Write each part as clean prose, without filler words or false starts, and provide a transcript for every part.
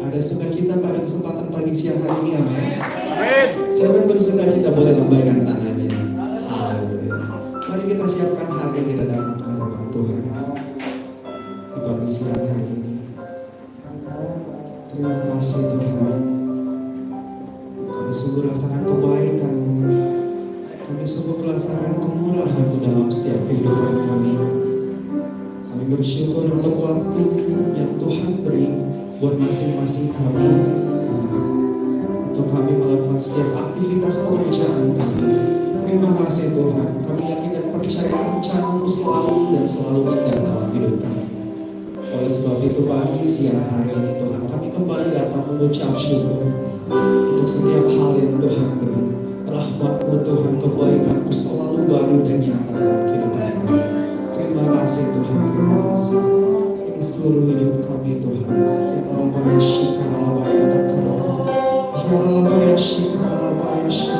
ada sukacita pada kesempatan pagi siang hari ini, amin. Amin. Siapa yang bersukacita boleh lambaikan tangannya. Haleluya. Mari kita siapkan hati kita dalam hadapan Tuhan di pagi siang hari ini. Terima kasih Tuhan. Kami sungguh rasakan kebaikan-Mu. Kami sungguh merasakan kemurahan-Mu dalam setiap kehidupan kami. Kami bersyukur untuk waktu yang Tuhan beri buat masing-masing kami, untuk kami melakukan setiap aktivitas pekerjaan kami. Terima kasih Tuhan. Kami yakin dan percaya rencana-Mu selalu dan selalu indah dalam hidup kami. Oleh sebab itu pagi siang hari ini Tuhan, kami kembali dapat mengucap syukur untuk setiap hal yang Tuhan beri. Rahmat-Mu Tuhan, kebaikan-Mu selalu baru dan nyata dalam kehidupan kami. Terima kasih Tuhan, terima kasih. Ini seluruh hidup kami Tuhan. Ya Allah ya syikar Allah ya takara. Ya Allah ya syikar Allah ya syikar.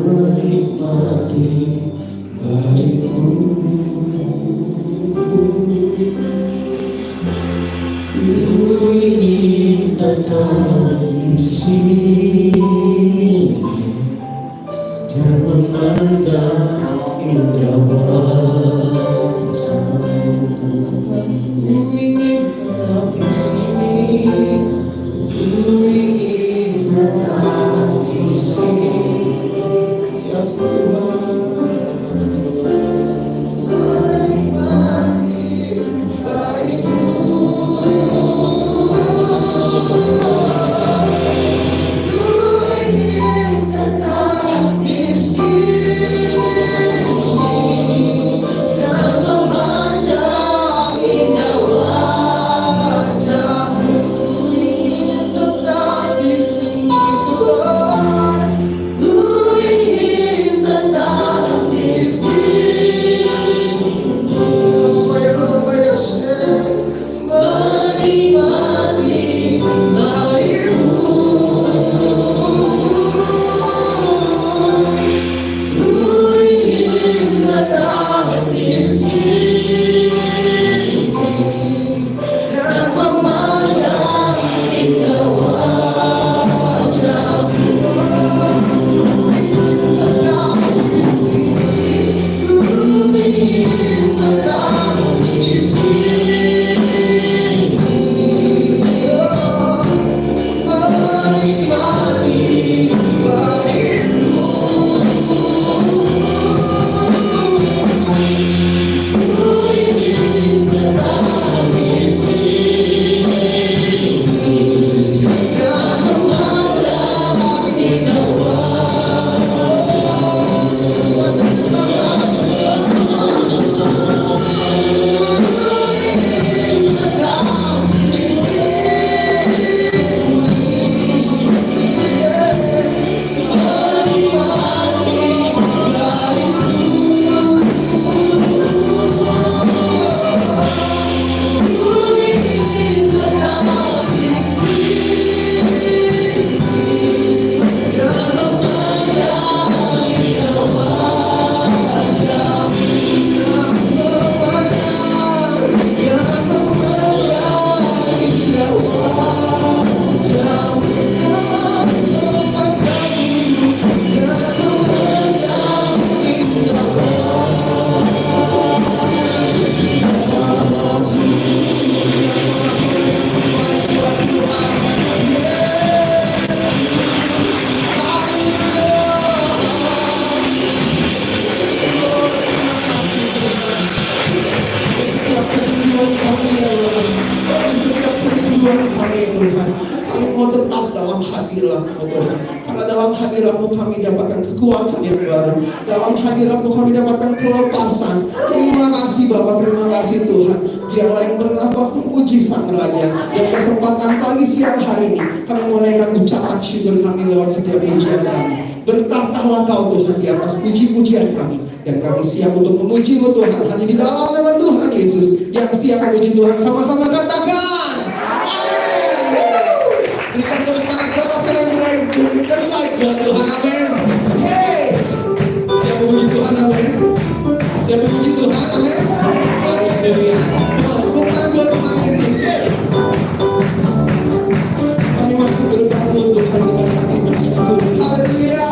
menikmati baik-Mu. Ku ingin tetap di sini dan memandang indah wajah-Mu. Ku ingin tetap di sini, ku ingin tetap di sini, ya Tuhan. Kami dapatkan kekuatan yang baru. Dalam hadirat-Mu kami dapatkan kelepasan. Terima kasih Bapa, terima kasih Tuhan. Biarlah yang bernafas memuji Sang Raja. Dan kesempatan pagi siang hari ini kami menaikkan ucapan syukur kami lewat setiap pujian kami. Bertahtalah Kau Tuhan di atas puji-pujian kami. Dan kami siap untuk memuji-Mu Tuhan. Hanya di dalam nama Tuhan Yesus yang siap memuji Tuhan. Sama-sama katakan amin. Berikan tepuk tangan saudara-saudara yang lain. Terbaik buat Tuhan, amin. Siap memuji Tuhan, amin. Siap memuji Tuhan, amin. Haleluya. Tepuk tangan buat Tuhan Yesus. Kami masih berbangun Tuhan dengan hati bersyukur. Haleluya.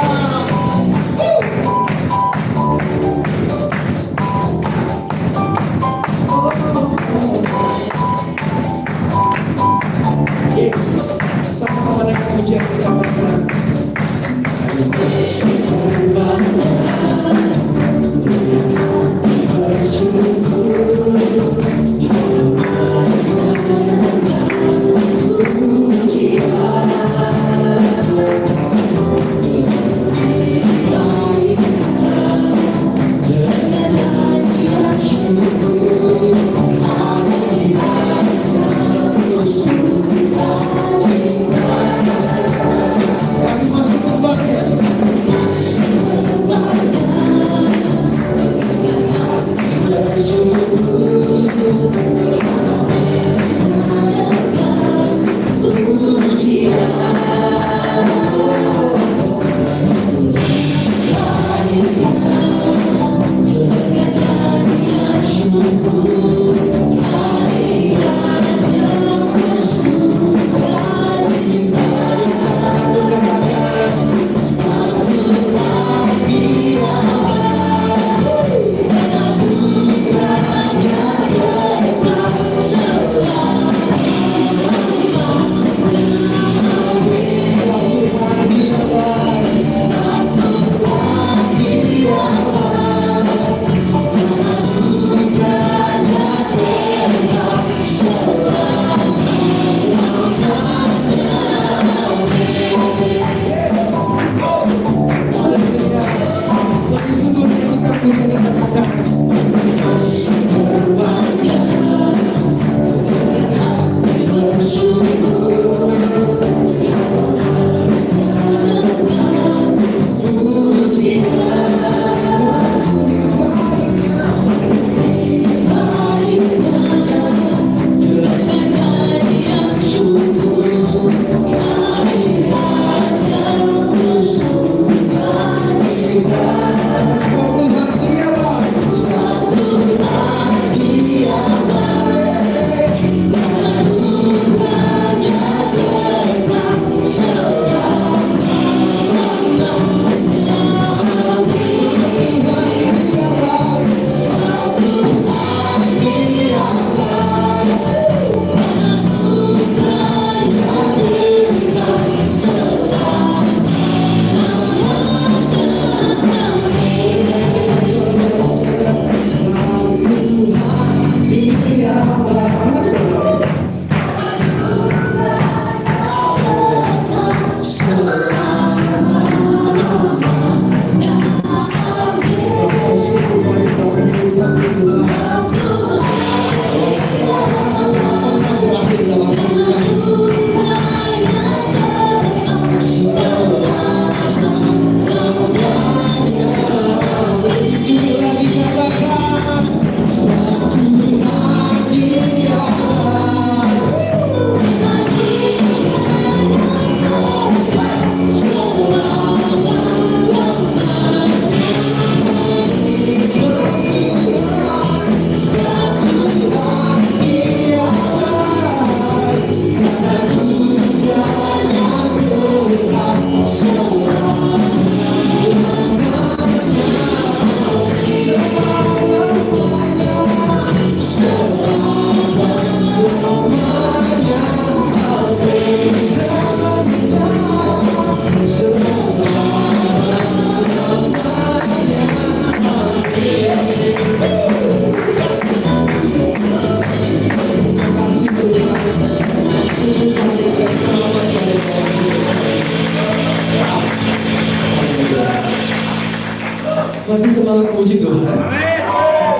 Masih semangat puji Tuhan?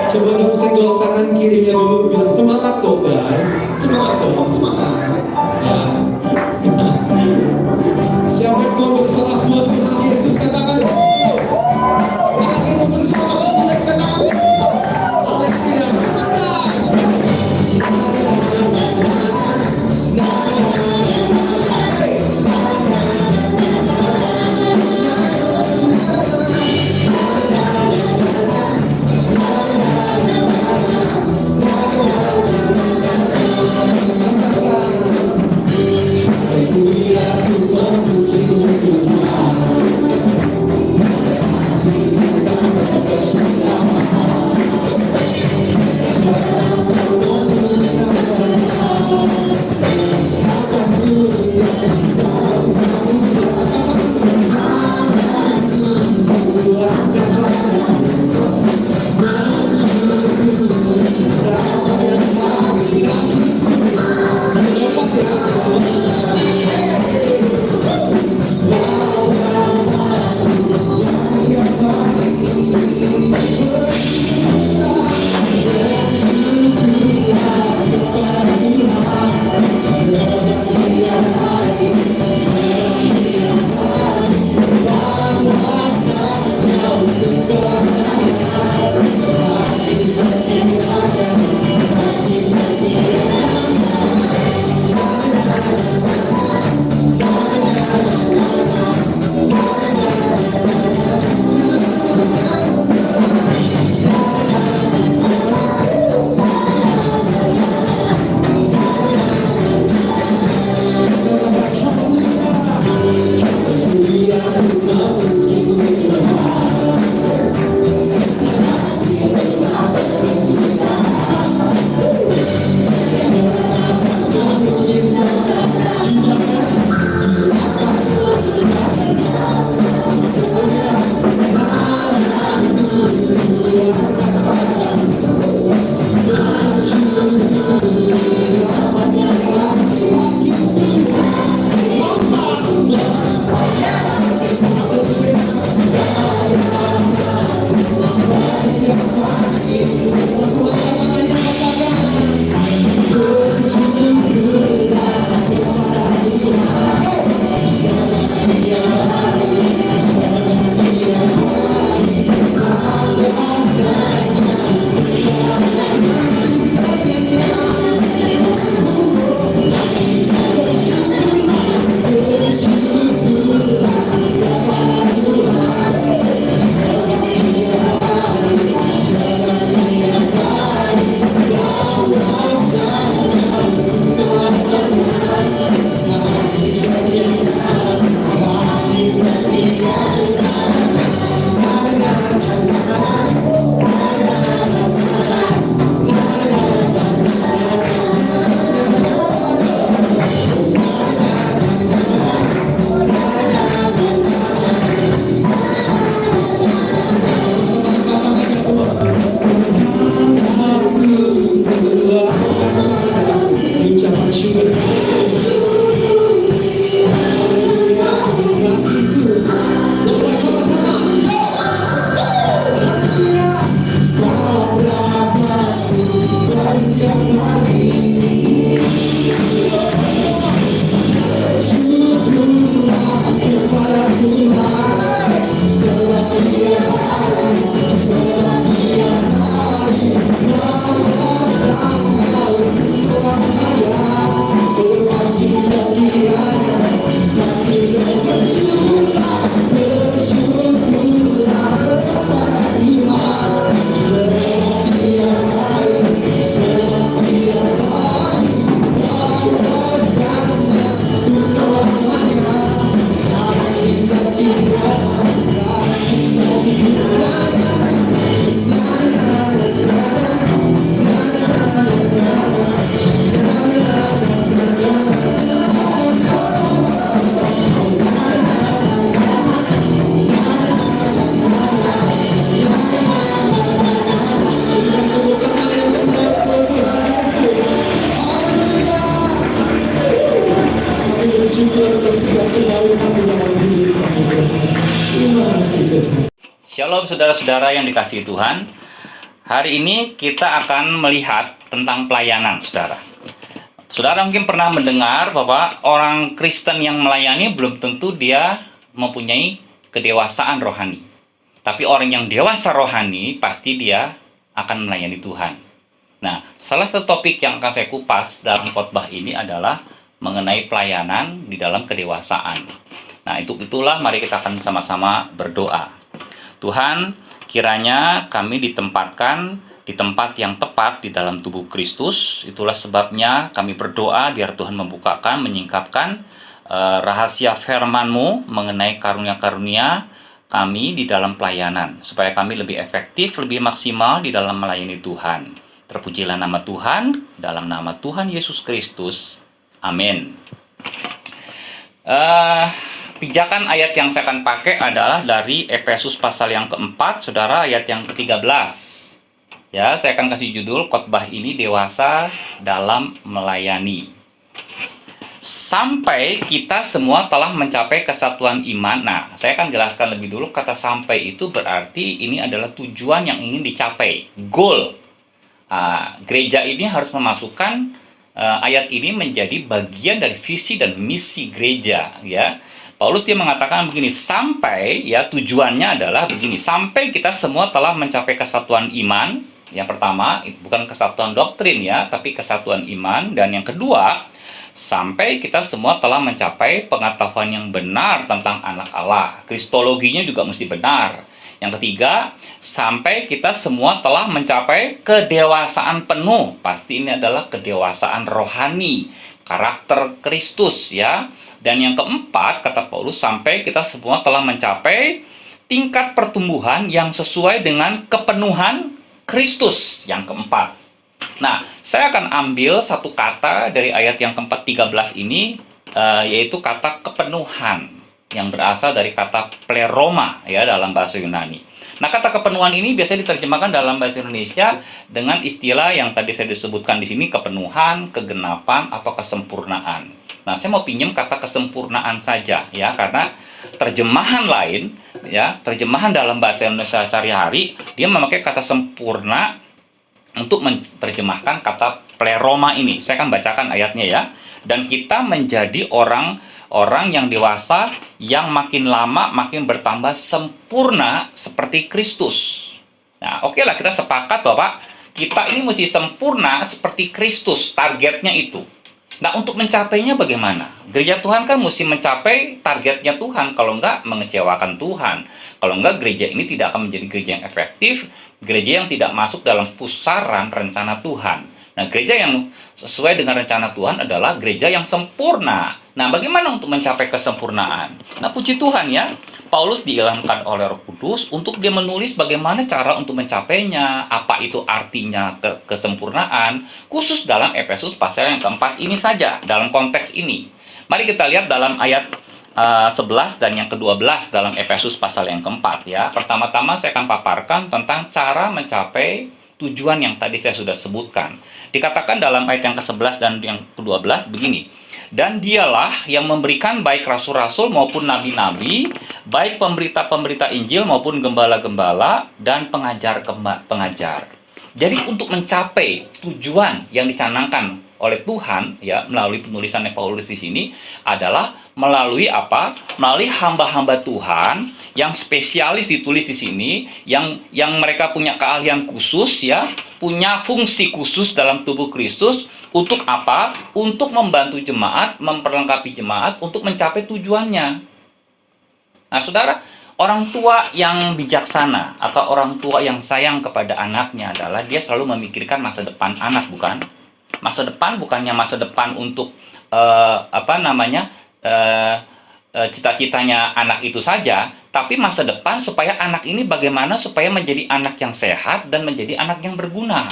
Coba dong senggol kanan kirinya dulu, bilang semangat dong guys, semangat dong, semangat. Ya. Siapa yang mau bersalah buat Tuhan Yesus katakan, siapa yang mau bersalah buat Tuhan katakan, haleluya. Shalom saudara-saudara yang dikasihi Tuhan. Hari ini kita akan melihat tentang pelayanan, saudara. Saudara mungkin pernah mendengar bahwa orang Kristen yang melayani belum tentu dia mempunyai kedewasaan rohani. Tapi orang yang dewasa rohani pasti dia akan melayani Tuhan. Nah, salah satu topik yang akan saya kupas dalam khotbah ini adalah mengenai pelayanan di dalam kedewasaan. Nah, itulah mari kita akan sama-sama berdoa. Tuhan, kiranya kami ditempatkan di tempat yang tepat di dalam tubuh Kristus. Itulah sebabnya kami berdoa biar Tuhan membukakan, menyingkapkan rahasia firman-Mu mengenai karunia-karunia kami di dalam pelayanan, supaya kami lebih efektif, lebih maksimal di dalam melayani Tuhan. Terpujilah nama Tuhan, dalam nama Tuhan Yesus Kristus. Amin. Pijakan ayat yang saya akan pakai adalah dari Efesus pasal yang keempat, saudara, ayat yang ke-13. Ya, saya akan kasih judul khotbah ini dewasa dalam melayani. Sampai kita semua telah mencapai kesatuan iman. Nah, saya akan jelaskan lebih dulu, kata sampai itu berarti ini adalah tujuan yang ingin dicapai, goal. Gereja ini harus memasukkan ayat ini menjadi bagian dari visi dan misi gereja, ya. Paulus dia mengatakan begini, sampai, ya, tujuannya adalah begini, sampai kita semua telah mencapai kesatuan iman. Yang pertama, bukan kesatuan doktrin, ya, tapi kesatuan iman. Dan yang kedua, sampai kita semua telah mencapai pengetahuan yang benar tentang anak Allah. Kristologinya juga mesti benar. Yang ketiga, sampai kita semua telah mencapai kedewasaan penuh. Pasti ini adalah kedewasaan rohani, karakter Kristus, ya. Dan yang keempat, kata Paulus, sampai kita semua telah mencapai tingkat pertumbuhan yang sesuai dengan kepenuhan Kristus. Yang keempat. Nah, saya akan ambil satu kata dari ayat yang ke-13 ini, yaitu kata kepenuhan, yang berasal dari kata pleroma, ya, dalam bahasa Yunani. Nah, kata kepenuhan ini biasanya diterjemahkan dalam bahasa Indonesia dengan istilah yang tadi saya disebutkan di sini, kepenuhan, kegenapan, atau kesempurnaan. Nah, saya mau pinjam kata kesempurnaan saja, ya, karena terjemahan lain, ya, terjemahan dalam bahasa Indonesia sehari-hari, dia memakai kata sempurna untuk menerjemahkan kata pleroma ini. Saya akan bacakan ayatnya, ya. Dan kita menjadi orang yang dewasa yang makin lama makin bertambah sempurna seperti Kristus. Nah, oke lah, kita sepakat bahwa kita ini mesti sempurna seperti Kristus, targetnya itu. Nah, untuk mencapainya bagaimana? Gereja Tuhan kan mesti mencapai targetnya Tuhan, kalau enggak mengecewakan Tuhan. Kalau enggak, gereja ini tidak akan menjadi gereja yang efektif, gereja yang tidak masuk dalam pusaran rencana Tuhan. Nah, gereja yang sesuai dengan rencana Tuhan adalah gereja yang sempurna. Nah, bagaimana untuk mencapai kesempurnaan? Nah, puji Tuhan, ya, Paulus diilhamkan oleh Roh Kudus untuk dia menulis bagaimana cara untuk mencapainya, apa itu artinya kesempurnaan, khusus dalam Efesus pasal yang keempat ini saja, dalam konteks ini. Mari kita lihat dalam ayat 11 dan yang ke-12 dalam Efesus pasal yang keempat, ya. Pertama-tama saya akan paparkan tentang cara mencapai tujuan yang tadi saya sudah sebutkan. Dikatakan dalam ayat yang ke-11 dan yang ke-12 begini. Dan dialah yang memberikan baik rasul-rasul maupun nabi-nabi, baik pemberita-pemberita Injil maupun gembala-gembala dan pengajar-pengajar. Jadi untuk mencapai tujuan yang dicanangkan oleh Tuhan, ya, melalui penulisannya Paulus di sini adalah melalui apa? Melalui hamba-hamba Tuhan yang spesialis ditulis di sini, yang mereka punya keahlian khusus, ya, punya fungsi khusus dalam tubuh Kristus untuk apa? Untuk membantu jemaat, memperlengkapi jemaat untuk mencapai tujuannya. Nah, saudara, orang tua yang bijaksana atau orang tua yang sayang kepada anaknya adalah dia selalu memikirkan masa depan anak, bukan? Masa depan bukannya masa depan untuk cita-citanya anak itu saja, tapi masa depan supaya anak ini bagaimana supaya menjadi anak yang sehat dan menjadi anak yang berguna,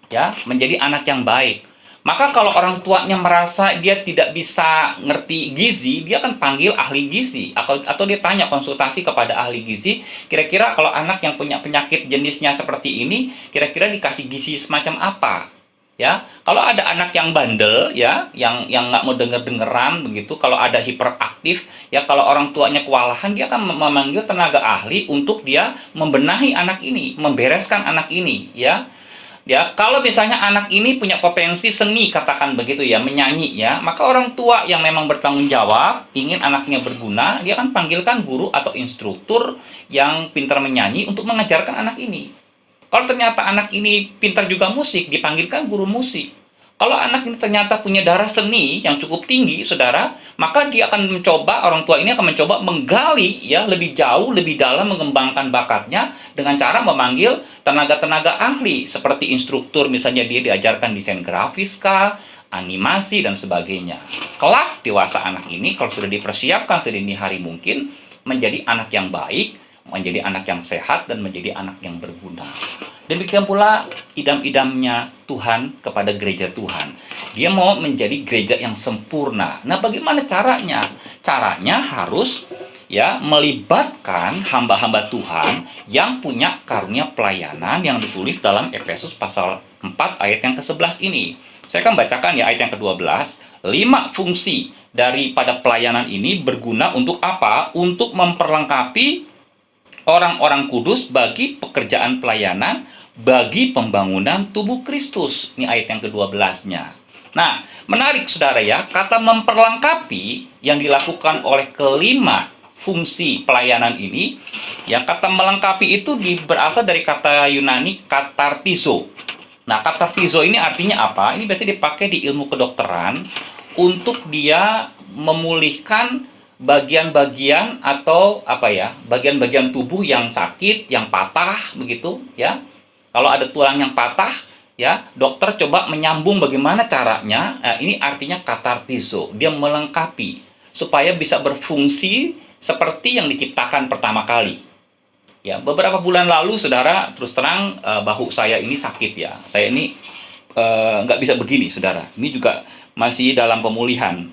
ya, menjadi anak yang baik. Maka kalau orang tuanya merasa dia tidak bisa ngerti gizi, dia akan panggil ahli gizi atau dia tanya konsultasi kepada ahli gizi, kira-kira kalau anak yang punya penyakit jenisnya seperti ini, kira-kira dikasih gizi semacam apa? Ya, kalau ada anak yang bandel, ya, yang nggak mau denger-dengeran begitu, kalau ada hiperaktif, ya, kalau orang tuanya kewalahan, dia akan memanggil tenaga ahli untuk dia membenahi anak ini, membereskan anak ini, ya. Ya, kalau misalnya anak ini punya potensi seni, katakan begitu ya, menyanyi ya, maka orang tua yang memang bertanggung jawab ingin anaknya berguna, dia akan panggilkan guru atau instruktur yang pintar menyanyi untuk mengajarkan anak ini. Kalau ternyata anak ini pintar juga musik, dipanggilkan guru musik. Kalau anak ini ternyata punya darah seni yang cukup tinggi, saudara, maka dia akan mencoba, orang tua ini akan mencoba menggali ya lebih jauh, lebih dalam, mengembangkan bakatnya dengan cara memanggil tenaga-tenaga ahli seperti instruktur, misalnya dia diajarkan desain grafis kah, animasi dan sebagainya. Kelak dewasa anak ini kalau sudah dipersiapkan sedini hari mungkin menjadi anak yang baik, menjadi anak yang sehat, dan menjadi anak yang berguna. Demikian pula idam-idamnya Tuhan kepada gereja Tuhan. Dia mau menjadi gereja yang sempurna. Nah, bagaimana caranya? Caranya harus ya melibatkan hamba-hamba Tuhan yang punya karunia pelayanan yang ditulis dalam Efesus pasal 4 ayat yang ke-11 ini. Saya akan bacakan ya ayat yang ke-12. 5 fungsi daripada pelayanan ini berguna untuk apa? Untuk memperlengkapi orang-orang kudus bagi pekerjaan pelayanan, bagi pembangunan tubuh Kristus. Ini ayat yang ke-12-nya. Nah, menarik saudara ya, kata memperlengkapi yang dilakukan oleh kelima fungsi pelayanan ini, yang kata melengkapi itu berasal dari kata Yunani katartizo. Nah, katartizo ini artinya apa? Ini biasanya dipakai di ilmu kedokteran untuk dia memulihkan bagian-bagian atau apa ya, bagian-bagian tubuh yang sakit, yang patah begitu ya. Kalau ada tulang yang patah ya, dokter coba menyambung bagaimana caranya. Nah, ini artinya katartizo, dia melengkapi supaya bisa berfungsi seperti yang diciptakan pertama kali. Ya, beberapa bulan lalu saudara, terus terang bahu saya ini sakit ya. Saya ini nggak bisa begini saudara. Ini juga masih dalam pemulihan.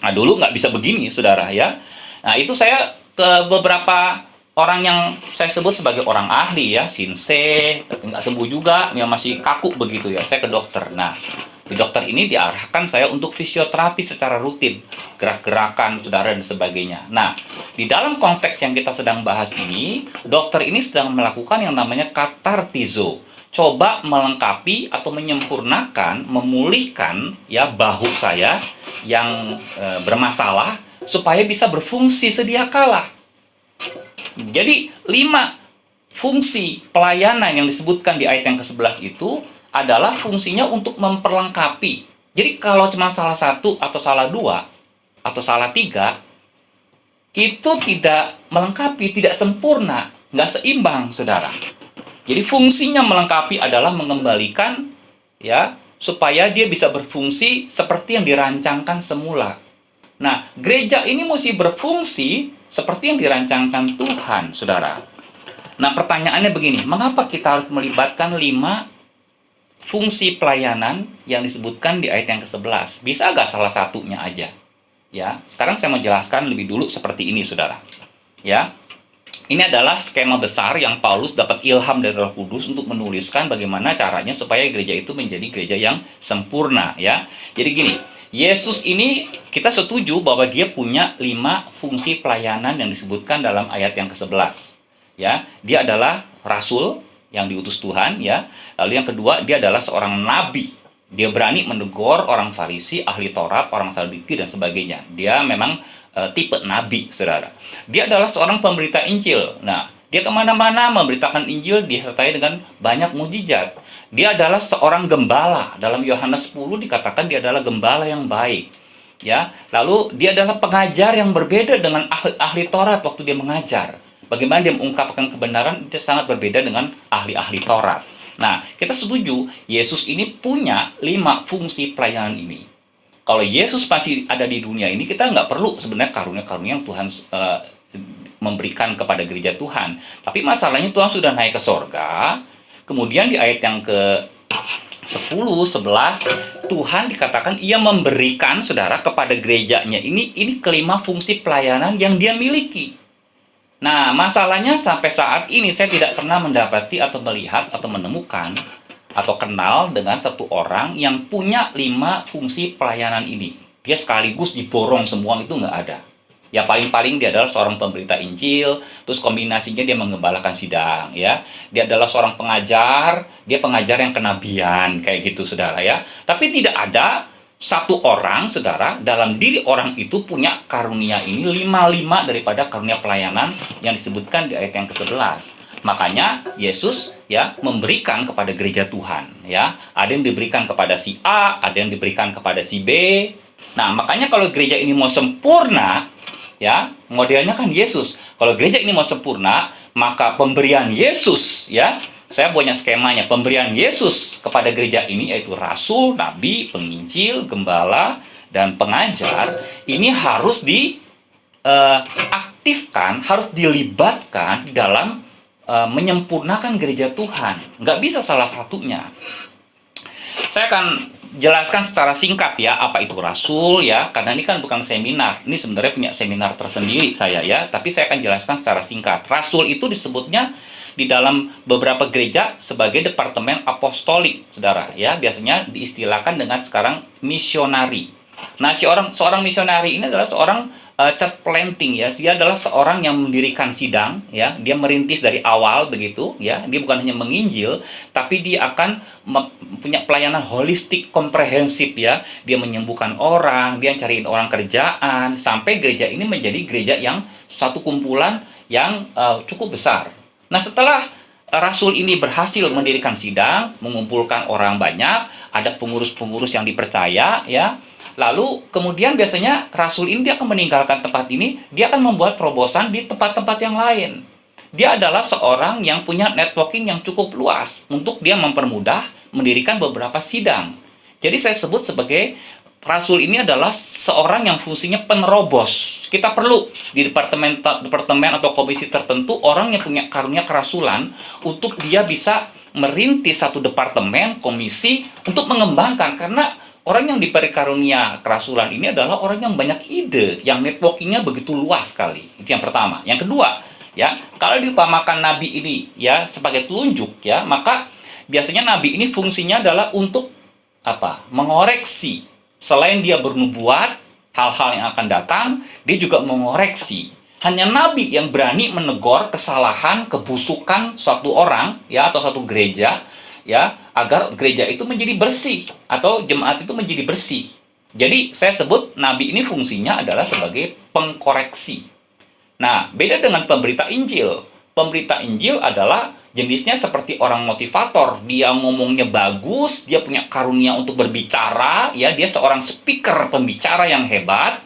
Nah, dulu nggak bisa begini, saudara ya. Nah, itu saya ke beberapa orang yang saya sebut sebagai orang ahli ya, sinse, tapi nggak sembuh juga, yang masih kaku begitu ya. Saya ke dokter. Nah, di dokter ini diarahkan saya untuk fisioterapi secara rutin, gerak-gerakan, saudara, dan sebagainya. Nah, di dalam konteks yang kita sedang bahas ini, dokter ini sedang melakukan yang namanya katartizo. Coba melengkapi atau menyempurnakan, memulihkan ya bahu saya yang bermasalah supaya bisa berfungsi sedia kala. Jadi 5 fungsi pelayanan yang disebutkan di ayat yang ke-11 itu adalah fungsinya untuk memperlengkapi. Jadi kalau cuma salah satu atau salah dua atau salah tiga, itu tidak melengkapi, tidak sempurna, nggak seimbang, saudara. Jadi fungsinya melengkapi adalah mengembalikan ya supaya dia bisa berfungsi seperti yang dirancangkan semula. Nah, gereja ini mesti berfungsi seperti yang dirancangkan Tuhan, saudara. Nah, pertanyaannya begini, mengapa kita harus melibatkan 5 fungsi pelayanan yang disebutkan di ayat yang ke-11? Bisa nggak salah satunya aja? Ya, sekarang saya mau jelaskan lebih dulu seperti ini, saudara. Ya, ini adalah skema besar yang Paulus dapat ilham dari Roh Kudus untuk menuliskan bagaimana caranya supaya gereja itu menjadi gereja yang sempurna ya. Jadi gini, Yesus ini kita setuju bahwa dia punya 5 fungsi pelayanan yang disebutkan dalam ayat yang ke-11. Ya, dia adalah rasul yang diutus Tuhan ya. Lalu yang kedua, dia adalah seorang nabi. Dia berani menegur orang Farisi, ahli Taurat, orang Saduki dan sebagainya. Dia memang tipe nabi, saudara. Dia adalah seorang pemberita Injil. Nah, dia kemana-mana memberitakan Injil disertai dengan banyak mujizat. Dia adalah seorang gembala. Dalam Yohanes 10 dikatakan dia adalah gembala yang baik. Ya, lalu dia adalah pengajar yang berbeda dengan ahli Taurat waktu dia mengajar. Bagaimana dia mengungkapkan kebenaran itu sangat berbeda dengan ahli-ahli Taurat. Nah, kita setuju Yesus ini punya 5 fungsi pelayanan ini. Kalau Yesus masih ada di dunia ini, kita nggak perlu sebenarnya karunia-karunia yang Tuhan memberikan kepada gereja Tuhan. Tapi masalahnya Tuhan sudah naik ke sorga. Kemudian di ayat yang ke 10, 11, Tuhan dikatakan ia memberikan, saudara, kepada gerejanya ini kelima fungsi pelayanan yang dia miliki. Nah, masalahnya sampai saat ini saya tidak pernah mendapati atau melihat atau menemukan atau kenal dengan satu orang yang punya 5 fungsi pelayanan ini. Dia sekaligus diborong semua, itu nggak ada. Ya paling-paling dia adalah seorang pemberita Injil, terus kombinasinya dia menggembalakan sidang, ya. Dia adalah seorang pengajar, dia pengajar yang kenabian, kayak gitu, saudara ya. Tapi tidak ada satu orang, saudara, dalam diri orang itu punya karunia ini 5 daripada karunia pelayanan yang disebutkan di ayat yang ke-11. Makanya Yesus ya memberikan kepada gereja Tuhan, ya. Ada yang diberikan kepada si A, ada yang diberikan kepada si B. Nah, makanya kalau gereja ini mau sempurna, ya, modelnya kan Yesus. Kalau gereja ini mau sempurna, maka pemberian Yesus, ya, saya punya skemanya. Pemberian Yesus kepada gereja ini yaitu rasul, nabi, penginjil, gembala, dan pengajar. Ini harus diaktifkan, harus dilibatkan di dalam menyempurnakan gereja Tuhan. Nggak bisa salah satunya. Saya akan jelaskan secara singkat ya apa itu rasul, ya, karena ini kan bukan seminar. Ini sebenarnya punya seminar tersendiri saya, ya, tapi saya akan jelaskan secara singkat. Rasul itu disebutnya di dalam beberapa gereja sebagai departemen apostolik, saudara, ya. Biasanya diistilahkan dengan sekarang misionari. Nah, seorang misionari ini adalah seorang church planting, ya. Dia adalah seorang yang mendirikan sidang, ya. Dia merintis dari awal begitu, ya. Dia bukan hanya menginjil, tapi dia akan punya pelayanan holistik komprehensif, ya. Dia menyembuhkan orang, dia cariin orang kerjaan, sampai gereja ini menjadi gereja yang satu kumpulan yang cukup besar. Nah, setelah rasul ini berhasil mendirikan sidang, mengumpulkan orang banyak, ada pengurus-pengurus yang dipercaya, ya. Lalu kemudian biasanya rasul ini dia akan meninggalkan tempat ini, dia akan membuat terobosan di tempat-tempat yang lain. Dia adalah seorang yang punya networking yang cukup luas untuk dia mempermudah mendirikan beberapa sidang. Jadi saya sebut sebagai rasul ini adalah seorang yang fungsinya penerobos. Kita perlu di departemen atau komisi tertentu orang yang punya karunia kerasulan untuk dia bisa merintis satu departemen, komisi untuk mengembangkan, karena orang yang diberi karunia kerasulan ini adalah orang yang banyak ide, yang networkingnya begitu luas sekali. Itu yang pertama. Yang kedua, ya, kalau diupamakan nabi ini ya sebagai telunjuk, ya, maka biasanya nabi ini fungsinya adalah untuk apa? Mengoreksi. Selain dia bernubuat hal-hal yang akan datang, dia juga mengoreksi. Hanya nabi yang berani menegur kesalahan, kebusukan suatu orang, ya, atau suatu gereja, ya, agar gereja itu menjadi bersih atau jemaat itu menjadi bersih. Jadi saya sebut nabi ini fungsinya adalah sebagai pengkoreksi. Nah, beda dengan pemberita Injil. Pemberita Injil adalah jenisnya seperti orang motivator. Dia ngomongnya bagus, dia punya karunia untuk berbicara, ya, dia seorang speaker, pembicara yang hebat.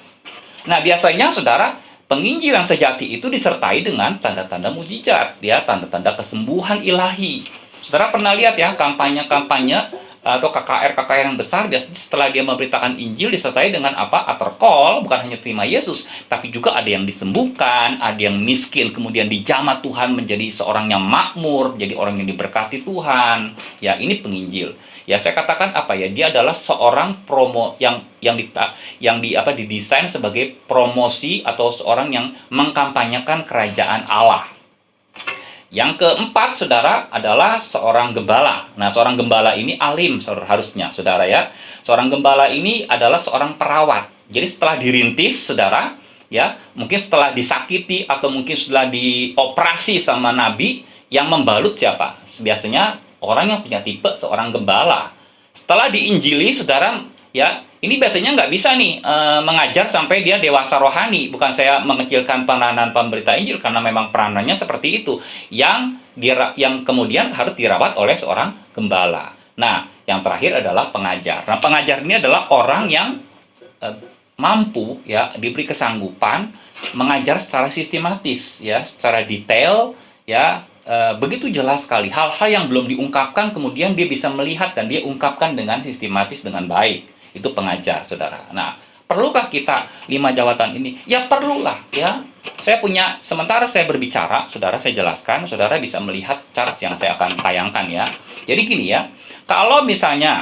Nah, biasanya saudara, penginjil yang sejati itu disertai dengan tanda-tanda mujizat, ya, tanda-tanda kesembuhan ilahi. Saudara pernah lihat ya kampanye-kampanye atau KKR yang besar, biasanya setelah dia memberitakan Injil disertai dengan apa? Altar call, bukan hanya terima Yesus, tapi juga ada yang disembuhkan, ada yang miskin, kemudian dijamah Tuhan menjadi seorang yang makmur, jadi orang yang diberkati Tuhan. Ya, ini penginjil. Ya, saya katakan apa ya? Dia adalah seorang promo yang didesain sebagai promosi atau seorang yang mengkampanyekan kerajaan Allah. Yang keempat, saudara, adalah seorang gembala. Nah, seorang gembala ini alim, harusnya, saudara, ya. Seorang gembala ini adalah seorang perawat. Jadi setelah dirintis, saudara, ya, mungkin setelah disakiti atau mungkin setelah dioperasi sama nabi, yang membalut siapa? Biasanya orang yang punya tipe seorang gembala. Setelah diinjili, saudara, ya, ini biasanya nggak bisa nih mengajar sampai dia dewasa rohani. Bukan saya mengecilkan peranan pemberita Injil, karena memang peranannya seperti itu, yang kemudian harus dirawat oleh seorang gembala. Nah, yang terakhir adalah pengajar. Nah, pengajar ini adalah orang yang mampu, ya, diberi kesanggupan mengajar secara sistematis, ya, secara detail, ya, begitu jelas sekali. Hal-hal yang belum diungkapkan kemudian dia bisa melihat dan dia ungkapkan dengan sistematis, dengan baik. Itu pengajar, saudara. Nah, perlukah kita 5 jabatan ini? Ya, perlulah, ya. Sementara saya berbicara, saudara, saya jelaskan, saudara bisa melihat chart yang saya akan tayangkan, ya. Jadi gini, ya. Kalau misalnya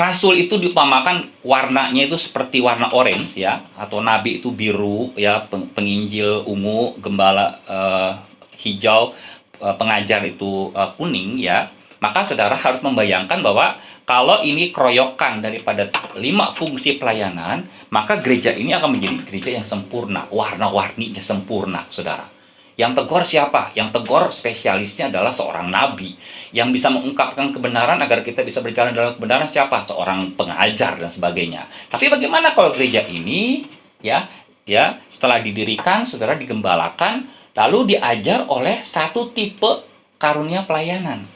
rasul itu diupamakan warnanya itu seperti warna orange, ya, atau nabi itu biru, ya, penginjil ungu, gembala hijau, pengajar itu kuning, ya. Maka saudara harus membayangkan bahwa kalau ini keroyokan daripada 5 fungsi pelayanan, maka gereja ini akan menjadi gereja yang sempurna, warna-warninya sempurna, saudara. Yang tegur siapa? Yang tegur spesialisnya adalah seorang nabi. Yang bisa mengungkapkan kebenaran agar kita bisa berjalan dalam kebenaran siapa? Seorang pengajar dan sebagainya. Tapi bagaimana kalau gereja ini setelah didirikan, saudara digembalakan, lalu diajar oleh satu tipe karunia pelayanan.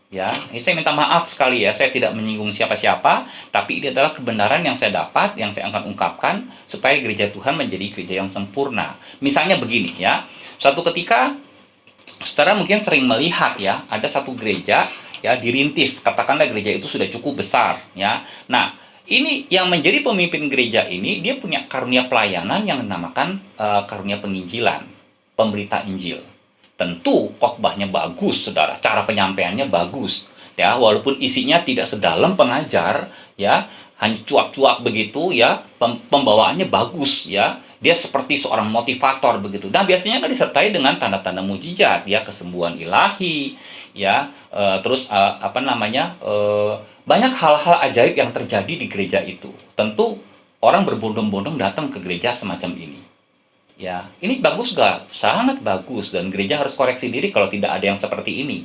Ya, ini saya minta maaf sekali ya, saya tidak menyinggung siapa-siapa, tapi ini adalah kebenaran yang saya dapat, yang saya akan ungkapkan supaya gereja Tuhan menjadi gereja yang sempurna. Misalnya begini ya, suatu ketika saudara mungkin sering melihat ya, ada satu gereja ya dirintis, katakanlah gereja itu sudah cukup besar ya. Nah, ini yang menjadi pemimpin gereja ini, dia punya karunia pelayanan yang dinamakan karunia penginjilan, pemberita Injil. Tentu khotbahnya bagus, saudara. Cara penyampaiannya bagus, ya. Walaupun isinya tidak sedalam pengajar, ya, hanya cuak-cuak begitu, ya. Pembawaannya bagus, ya. Dia seperti seorang motivator begitu. Dan biasanya kan disertai dengan tanda-tanda mujizat, ya, kesembuhan ilahi, ya. Banyak hal-hal ajaib yang terjadi di gereja itu. Tentu orang berbondong-bondong datang ke gereja semacam ini. Ya, ini bagus gak? Sangat bagus, dan gereja harus koreksi diri kalau tidak ada yang seperti ini.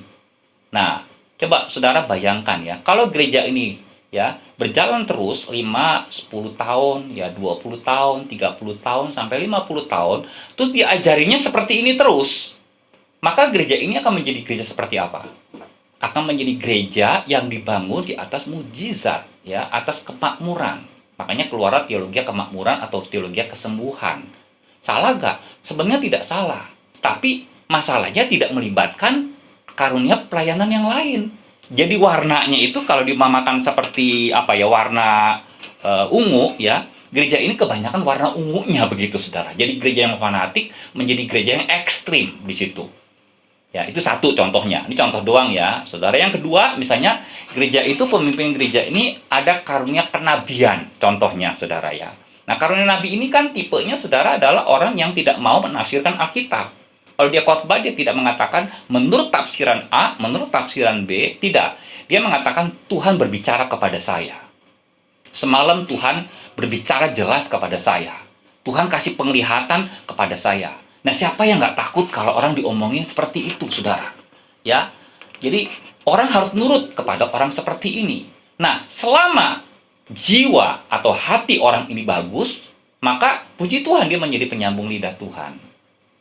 Nah, coba saudara bayangkan ya, kalau gereja ini ya berjalan terus 5, 10 tahun, ya 20 tahun, 30 tahun, sampai 50 tahun, terus diajarinya seperti ini terus, maka gereja ini akan menjadi gereja seperti apa? Akan menjadi gereja yang dibangun di atas mujizat, ya, atas kemakmuran. Makanya keluar teologi kemakmuran atau teologi kesembuhan. Salah gak? Sebenarnya tidak salah. Tapi masalahnya tidak melibatkan karunia pelayanan yang lain. Jadi warnanya itu kalau dimamakan seperti warna ungu ya. Gereja ini kebanyakan warna ungunya begitu, saudara. Jadi gereja yang fanatik menjadi gereja yang ekstrim di situ. Ya, itu satu contohnya. Ini contoh doang ya, saudara. Yang kedua, misalnya gereja itu, pemimpin gereja ini ada karunia kenabian, contohnya, saudara ya. Nah, karunia nabi ini kan tipenya, saudara, adalah orang yang tidak mau menafsirkan Alkitab. Kalau dia khotbah, dia tidak mengatakan menurut tafsiran A, menurut tafsiran B, tidak. Dia mengatakan Tuhan berbicara kepada saya. Semalam Tuhan berbicara jelas kepada saya. Tuhan kasih penglihatan kepada saya. Nah, siapa yang nggak takut kalau orang diomongin seperti itu, saudara? Ya, jadi orang harus nurut kepada orang seperti ini. Nah, selama jiwa atau hati orang ini bagus, maka puji Tuhan dia menjadi penyambung lidah Tuhan.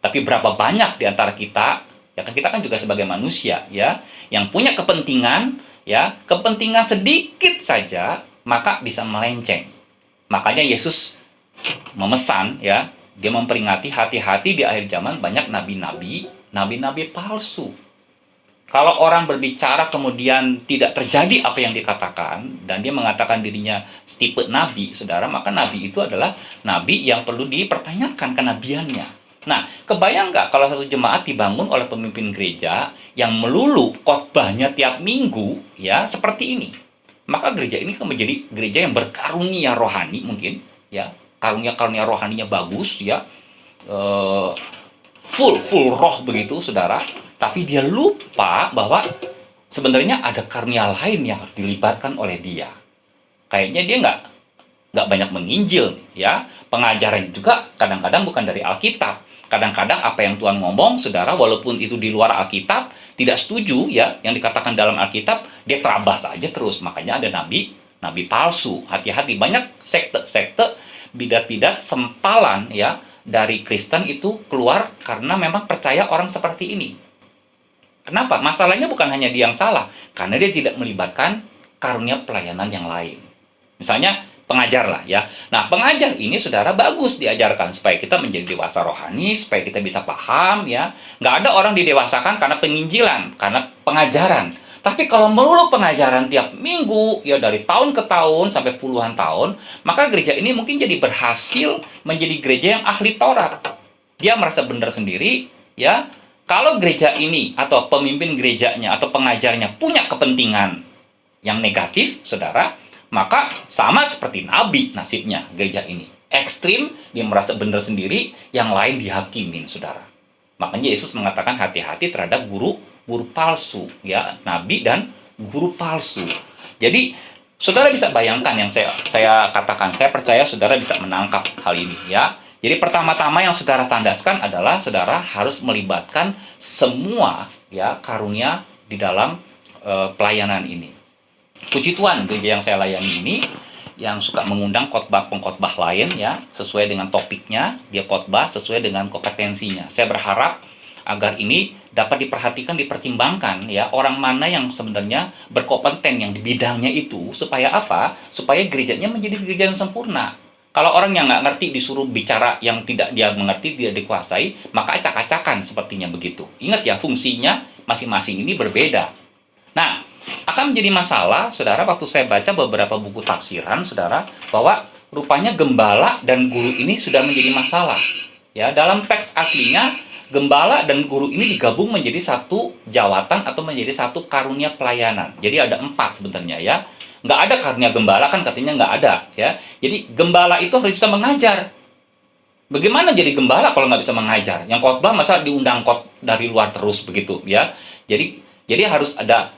Tapi berapa banyak di antara kita, ya kan, kita kan juga sebagai manusia ya, yang punya kepentingan, ya, kepentingan sedikit saja, maka bisa melenceng. Makanya Yesus memesan ya, dia memperingati hati-hati di akhir zaman banyak nabi-nabi palsu. Kalau orang berbicara kemudian tidak terjadi apa yang dikatakan, dan dia mengatakan dirinya tipe nabi, saudara, maka nabi itu adalah nabi yang perlu dipertanyakan kenabiannya. Nah, kebayang nggak kalau satu jemaat dibangun oleh pemimpin gereja yang melulu khotbahnya tiap minggu, ya, seperti ini. Maka gereja ini akan menjadi gereja yang berkarunia rohani mungkin, ya, karunia-karunia rohaninya bagus, ya, full roh begitu, saudara. Tapi dia lupa bahwa sebenarnya ada karunia lain yang harus dilibatkan oleh dia. Kayaknya dia nggak banyak menginjil, ya. Pengajaran juga kadang-kadang bukan dari Alkitab. Kadang-kadang apa yang Tuhan ngomong, saudara, walaupun itu di luar Alkitab, tidak setuju ya yang dikatakan dalam Alkitab, dia terabas aja terus. Makanya ada nabi palsu. Hati-hati, banyak sekte-sekte, bidat-bidat, sempalan ya dari Kristen itu keluar karena memang percaya orang seperti ini. Kenapa? Masalahnya bukan hanya dia yang salah, karena dia tidak melibatkan karunia pelayanan yang lain. Misalnya pengajar lah ya. Nah, pengajar ini, saudara, bagus diajarkan supaya kita menjadi dewasa rohani, supaya kita bisa paham ya. Nggak ada orang didewasakan karena penginjilan, karena pengajaran. Tapi kalau melulu pengajaran tiap minggu, ya dari tahun ke tahun sampai puluhan tahun, maka gereja ini mungkin jadi berhasil menjadi gereja yang ahli Taurat. Dia merasa benar sendiri, ya. Kalau gereja ini atau pemimpin gerejanya atau pengajarnya punya kepentingan yang negatif, saudara, maka sama seperti nabi nasibnya gereja ini. Ekstrim, dia merasa benar sendiri, yang lain dihakimin, saudara. Makanya Yesus mengatakan hati-hati terhadap guru guru palsu, ya, nabi dan guru palsu. Jadi saudara bisa bayangkan yang saya katakan, saya percaya saudara bisa menangkap hal ini, ya. Jadi pertama-tama yang saudara tandaskan adalah saudara harus melibatkan semua, ya, karunia di dalam pelayanan ini. Puji Tuhan, gereja yang saya layani ini yang suka mengundang pengkhotbah lain, ya, sesuai dengan topiknya, dia khotbah sesuai dengan kompetensinya. Saya berharap agar ini dapat diperhatikan, dipertimbangkan, ya, orang mana yang sebenarnya berkompeten yang di bidangnya itu, supaya apa? Supaya gerejanya menjadi gereja yang sempurna. Kalau orang yang nggak ngerti disuruh bicara yang tidak dia mengerti, tidak dikuasai, maka acak-acakan sepertinya begitu. Ingat ya, fungsinya masing-masing ini berbeda. Nah, akan menjadi masalah, saudara, waktu saya baca beberapa buku tafsiran, saudara, bahwa rupanya gembala dan guru ini sudah menjadi masalah. Ya, dalam teks aslinya, gembala dan guru ini digabung menjadi satu jawatan atau menjadi satu karunia pelayanan. Jadi ada 4 sebenarnya, ya. Nggak ada karunia gembala, kan katanya nggak ada, ya. Jadi gembala itu harus bisa mengajar. Bagaimana jadi gembala kalau nggak bisa mengajar? Yang khotbah masa diundang dari luar terus begitu, ya. Jadi harus ada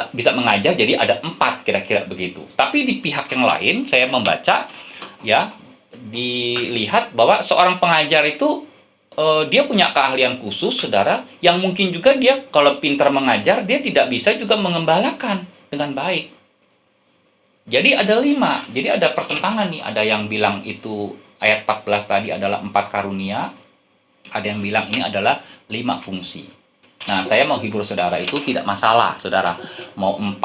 bisa mengajar, jadi ada 4 kira-kira begitu. Tapi di pihak yang lain saya membaca, ya, dilihat bahwa seorang pengajar itu dia punya keahlian khusus, saudara, yang mungkin juga dia kalau pintar mengajar, dia tidak bisa juga mengembalakan dengan baik. Jadi ada 5, jadi ada pertentangan nih. Ada yang bilang itu ayat 14 tadi adalah 4 karunia, ada yang bilang ini adalah 5 fungsi. Nah, saya mau hibur saudara, itu tidak masalah, saudara. Mau 4,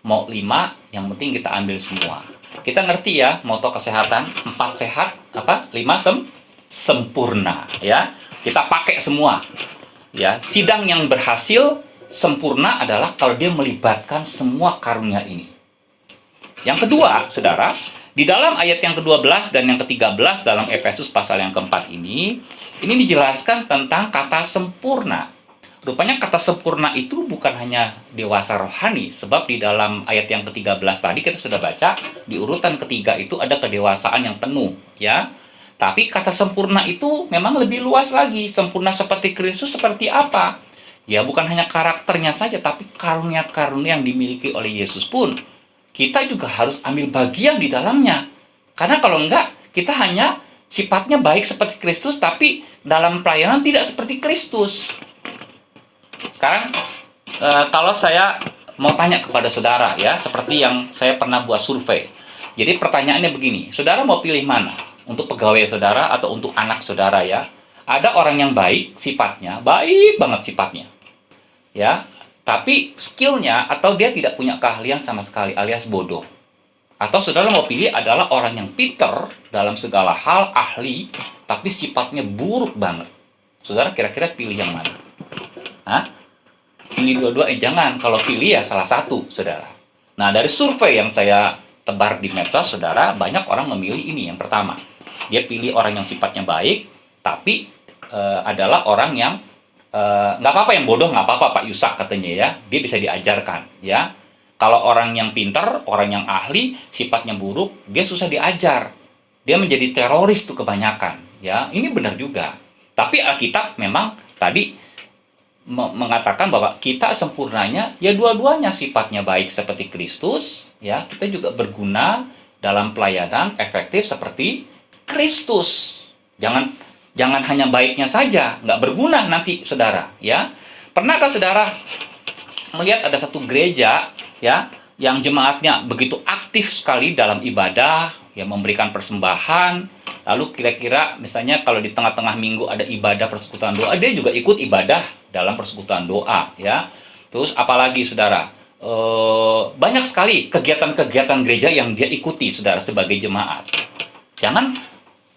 mau 5, yang penting kita ambil semua. Kita ngerti ya, moto kesehatan, 4 sehat, 5 sempurna, ya. Kita pakai semua. Ya, sidang yang berhasil sempurna adalah kalau dia melibatkan semua karunia ini. Yang kedua, saudara, di dalam ayat yang ke-12 dan yang ke-13 dalam Efesus pasal yang keempat ini dijelaskan tentang kata sempurna. Rupanya kata sempurna itu bukan hanya dewasa rohani, sebab di dalam ayat yang ke-13 tadi kita sudah baca, di urutan ketiga itu ada kedewasaan yang penuh, ya. Tapi kata sempurna itu memang lebih luas lagi. Sempurna seperti Kristus seperti apa? Ya, bukan hanya karakternya saja, tapi karunia-karunia yang dimiliki oleh Yesus pun kita juga harus ambil bagian di dalamnya. Karena kalau enggak, kita hanya sifatnya baik seperti Kristus, tapi dalam pelayanan tidak seperti Kristus. Sekarang kalau saya mau tanya kepada saudara, ya, seperti yang saya pernah buat survei. Jadi pertanyaannya begini, saudara mau pilih mana? Untuk pegawai saudara atau untuk anak saudara, ya? Ada orang yang baik sifatnya, baik banget sifatnya, ya, tapi skillnya atau dia tidak punya keahlian sama sekali alias bodoh. Atau saudara mau pilih adalah orang yang pinter dalam segala hal, ahli, tapi sifatnya buruk banget. Saudara kira-kira pilih yang mana? Hah? Pilih dua-dua? Jangan. Kalau pilih ya salah satu, saudara. Nah, dari survei yang saya tebar di medsos, saudara, banyak orang memilih ini yang pertama. Dia pilih orang yang sifatnya baik, tapi adalah orang yang nggak apa-apa yang bodoh, nggak apa-apa Pak Yusak katanya, ya. Dia bisa diajarkan, ya. Kalau orang yang pintar, orang yang ahli, sifatnya buruk, dia susah diajar. Dia menjadi teroris tuh kebanyakan, ya. Ini benar juga. Tapi Alkitab memang tadi mengatakan bahwa kita sempurnanya ya dua-duanya sifatnya baik seperti Kristus, ya. Kita juga berguna dalam pelayanan efektif seperti Kristus. Jangan hanya baiknya saja, nggak berguna nanti, saudara, ya. Pernahkah saudara melihat ada satu gereja, ya, yang jemaatnya begitu aktif sekali dalam ibadah, ya, memberikan persembahan, lalu kira-kira misalnya kalau di tengah-tengah minggu ada ibadah persekutuan doa, dia juga ikut ibadah dalam persekutuan doa, ya. Terus apalagi saudara, banyak sekali kegiatan-kegiatan gereja yang dia ikuti, saudara, sebagai jemaat. Jangan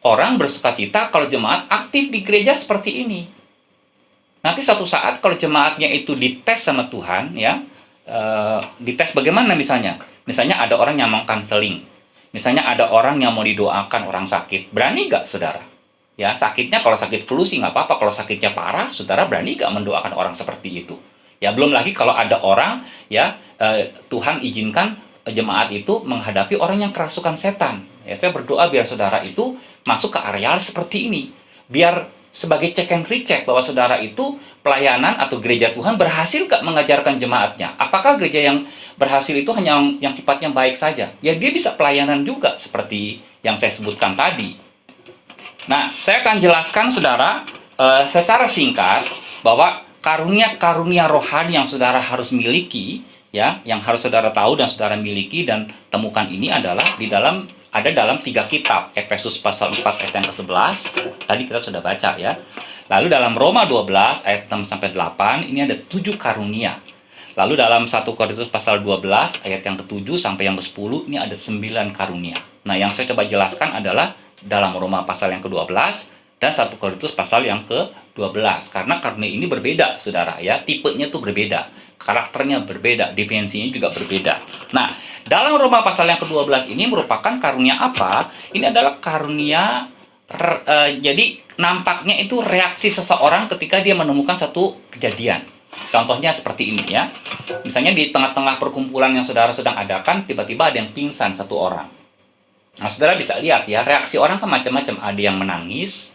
orang bersukacita kalau jemaat aktif di gereja seperti ini. Nanti satu saat kalau jemaatnya itu dites sama Tuhan, ya, dites bagaimana misalnya? Misalnya ada orang yang mau kanseling, misalnya ada orang yang mau didoakan orang sakit, berani nggak, saudara? Ya, sakitnya kalau sakit flu sih nggak apa-apa, kalau sakitnya parah, saudara berani nggak mendoakan orang seperti itu? Ya, belum lagi kalau ada orang, ya, Tuhan izinkan jemaat itu menghadapi orang yang kerasukan setan. Ya, saya berdoa biar saudara itu masuk ke areal seperti ini, biar sebagai cek and recheck bahwa saudara itu pelayanan atau gereja Tuhan berhasil gak mengajarkan jemaatnya. Apakah gereja yang berhasil itu hanya yang sifatnya baik saja? Ya dia bisa pelayanan juga seperti yang saya sebutkan tadi. Nah, saya akan jelaskan saudara secara singkat bahwa karunia-karunia rohani yang saudara harus miliki, ya, yang harus saudara tahu dan saudara miliki dan temukan ini adalah ada dalam 3 kitab. Efesus pasal 4 ayat yang ke-11, tadi kita sudah baca ya. Lalu dalam Roma 12 ayat 6 sampai 8 ini ada 7 karunia. Lalu dalam 1 Korintus pasal 12 ayat yang ke-7 sampai yang ke-10 ini ada 9 karunia. Nah, yang saya coba jelaskan adalah dalam Roma pasal yang ke-12 dan 1 Korintus pasal yang ke-12. Karena karunia ini berbeda, saudara ya. Tipenya tuh berbeda, karakternya berbeda, definisinya juga berbeda. Nah, dalam Roma pasal yang ke-12 ini merupakan karunia apa? Ini adalah karunia jadi nampaknya itu reaksi seseorang ketika dia menemukan satu kejadian. Contohnya seperti ini ya. Misalnya di tengah-tengah perkumpulan yang saudara sedang adakan, tiba-tiba ada yang pingsan satu orang. Nah, saudara bisa lihat ya, reaksi orang kan macam-macam. Ada yang menangis,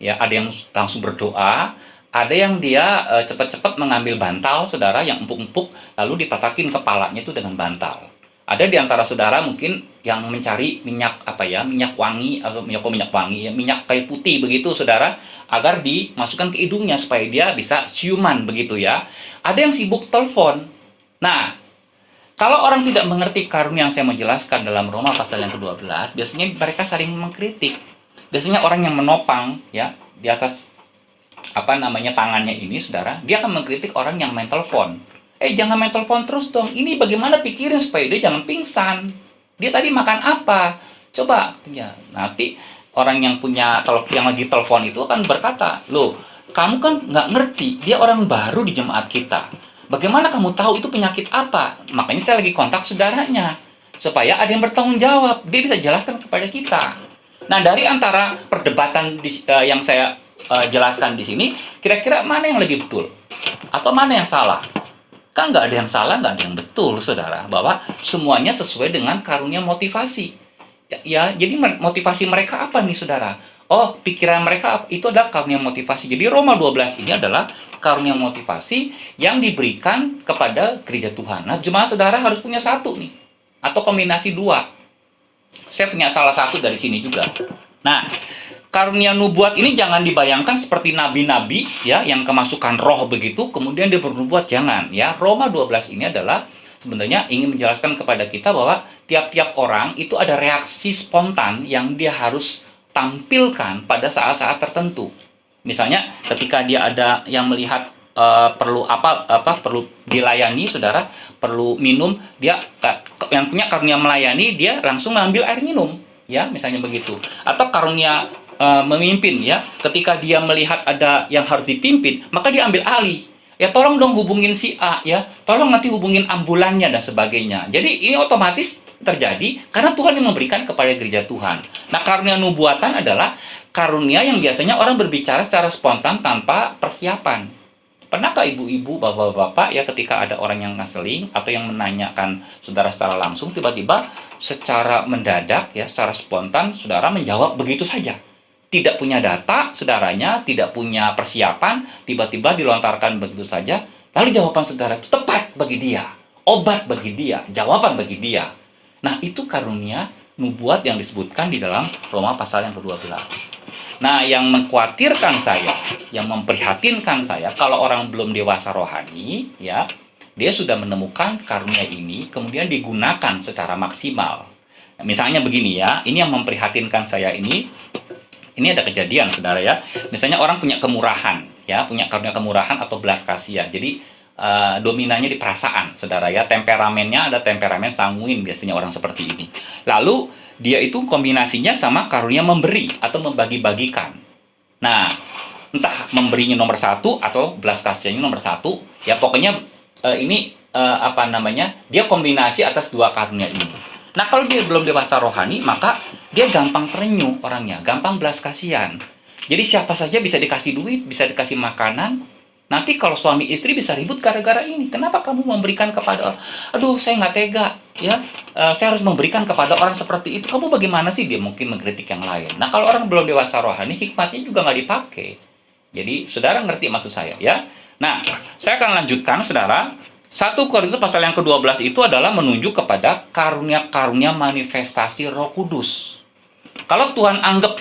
ya, ada yang langsung berdoa, ada yang dia cepat-cepat mengambil bantal, saudara, yang empuk-empuk, lalu ditatakin kepalanya itu dengan bantal. Ada di antara saudara mungkin yang mencari minyak minyak wangi atau minyak kayu putih begitu, saudara, agar dimasukkan ke hidungnya supaya dia bisa ciuman begitu ya. Ada yang sibuk telepon. Nah, kalau orang tidak mengerti karunia yang saya mau jelaskan dalam Roma pasal yang ke-12, biasanya mereka saling mengkritik. Biasanya orang yang menopang ya di atas tangannya ini, saudara, dia akan mengkritik orang yang main telepon. Jangan main telepon terus dong. Ini bagaimana pikirin supaya dia jangan pingsan. Dia tadi makan apa? Coba ya. Nanti orang yang lagi telepon itu akan berkata, "Loh, kamu kan nggak ngerti. Dia orang baru di jemaat kita. Bagaimana kamu tahu itu penyakit apa?" Makanya saya lagi kontak saudaranya supaya ada yang bertanggung jawab. Dia bisa jelaskan kepada kita. Nah, dari antara perdebatan yang saya jelaskan di sini, kira-kira mana yang lebih betul? Atau mana yang salah? Kan nggak ada yang salah, nggak ada yang betul, saudara. Bahwa semuanya sesuai dengan karunia motivasi. Ya, jadi motivasi mereka apa nih, saudara? Oh, pikiran mereka itu adalah karunia motivasi. Jadi Roma 12 ini adalah karunia motivasi yang diberikan kepada gereja Tuhan. Nah, jemaat saudara harus punya satu nih. Atau kombinasi 2. Saya punya salah satu dari sini juga. Nah, karunia nubuat ini jangan dibayangkan seperti nabi-nabi ya yang kemasukan roh begitu kemudian dia bernubuat, jangan ya. Roma 12 ini adalah sebenarnya ingin menjelaskan kepada kita bahwa tiap-tiap orang itu ada reaksi spontan yang dia harus tampilkan pada saat-saat tertentu. Misalnya ketika dia ada yang melihat perlu perlu dilayani, saudara, perlu minum, dia yang punya karunia melayani, dia langsung ngambil air minum ya, misalnya begitu. Atau karunia memimpin ya, ketika dia melihat ada yang harus dipimpin, maka dia ambil alih. Ya, tolong dong hubungin si A ya, tolong nanti hubungin ambulannya dan sebagainya. Jadi ini otomatis terjadi karena Tuhan yang memberikan kepada gereja Tuhan. Nah, karunia nubuatan adalah karunia yang biasanya orang berbicara secara spontan tanpa persiapan. Pernahkah ibu-ibu, bapak-bapak ya, ketika ada orang yang ngeseling atau yang menanyakan saudara secara langsung, tiba-tiba secara mendadak ya, secara spontan saudara menjawab begitu saja. Tidak punya data, saudaranya tidak punya persiapan, tiba-tiba dilontarkan begitu saja, lalu jawaban saudara itu tepat bagi dia, obat bagi dia, jawaban bagi dia. Nah, itu karunia nubuat yang disebutkan di dalam Roma pasal yang ke-12. Nah, yang mengkhawatirkan saya, yang memprihatinkan saya, kalau orang belum dewasa rohani, ya, dia sudah menemukan karunia ini, kemudian digunakan secara maksimal. Nah, misalnya begini ya, ini yang memprihatinkan saya ini ada kejadian, saudara ya. Misalnya orang punya kemurahan, ya, punya karunia kemurahan atau belas kasihan. Jadi dominannya di perasaan, saudara ya. Temperamennya ada temperamen sanguin biasanya orang seperti ini. Lalu dia itu kombinasinya sama karunia memberi atau membagi-bagikan. Nah, entah memberinya nomor 1 atau belas kasihannya nomor 1, ya pokoknya dia kombinasi atas 2 karunia ini. Nah, kalau dia belum dewasa rohani, maka dia gampang terenyuh orangnya, gampang belas kasihan. Jadi siapa saja bisa dikasih duit, bisa dikasih makanan. Nanti kalau suami istri bisa ribut gara-gara ini. Kenapa kamu memberikan kepada, aduh saya nggak tega, ya, saya harus memberikan kepada orang seperti itu. Kamu bagaimana sih? Dia mungkin mengkritik yang lain. Nah, kalau orang belum dewasa rohani, hikmatnya juga nggak dipakai. Jadi saudara ngerti maksud saya ya. Nah, saya akan lanjutkan saudara. 1 Korintus pasal yang ke-12 itu adalah menunjuk kepada karunia-karunia manifestasi Roh Kudus. Kalau Tuhan anggap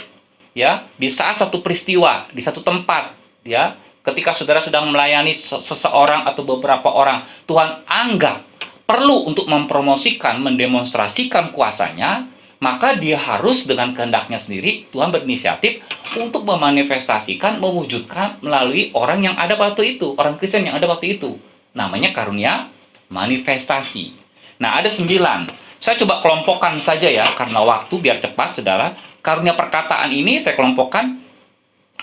ya di saat satu peristiwa, di satu tempat ya, ketika saudara sedang melayani seseorang atau beberapa orang, Tuhan anggap perlu untuk mempromosikan, mendemonstrasikan kuasanya, maka dia harus dengan kehendaknya sendiri, Tuhan berinisiatif untuk memanifestasikan, mewujudkan melalui orang yang ada waktu itu, orang Kristen yang ada waktu itu. Namanya karunia manifestasi. Nah, ada 9. Saya coba kelompokkan saja ya, karena waktu biar cepat, saudara. Karunia perkataan ini saya kelompokkan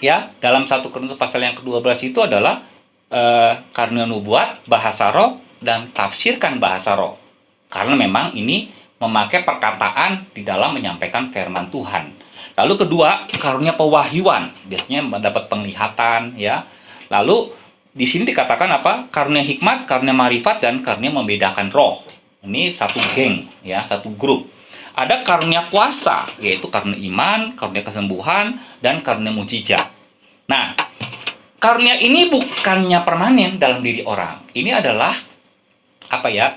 ya, dalam 1 Korintus pasal yang ke-12 itu adalah karunia nubuat, bahasa roh, dan tafsirkan bahasa roh. Karena memang ini memakai perkataan di dalam menyampaikan firman Tuhan. Lalu kedua, karunia pewahyuan, biasanya mendapat penglihatan ya. Lalu di sini dikatakan apa? Karunia hikmat, karunia marifat, dan karunia membedakan roh. Ini satu geng ya, satu grup. Ada karunia kuasa, yaitu karunia iman, karunia kesembuhan, dan karunia mujizat. Nah, karunia ini bukannya permanen dalam diri orang. Ini adalah apa ya?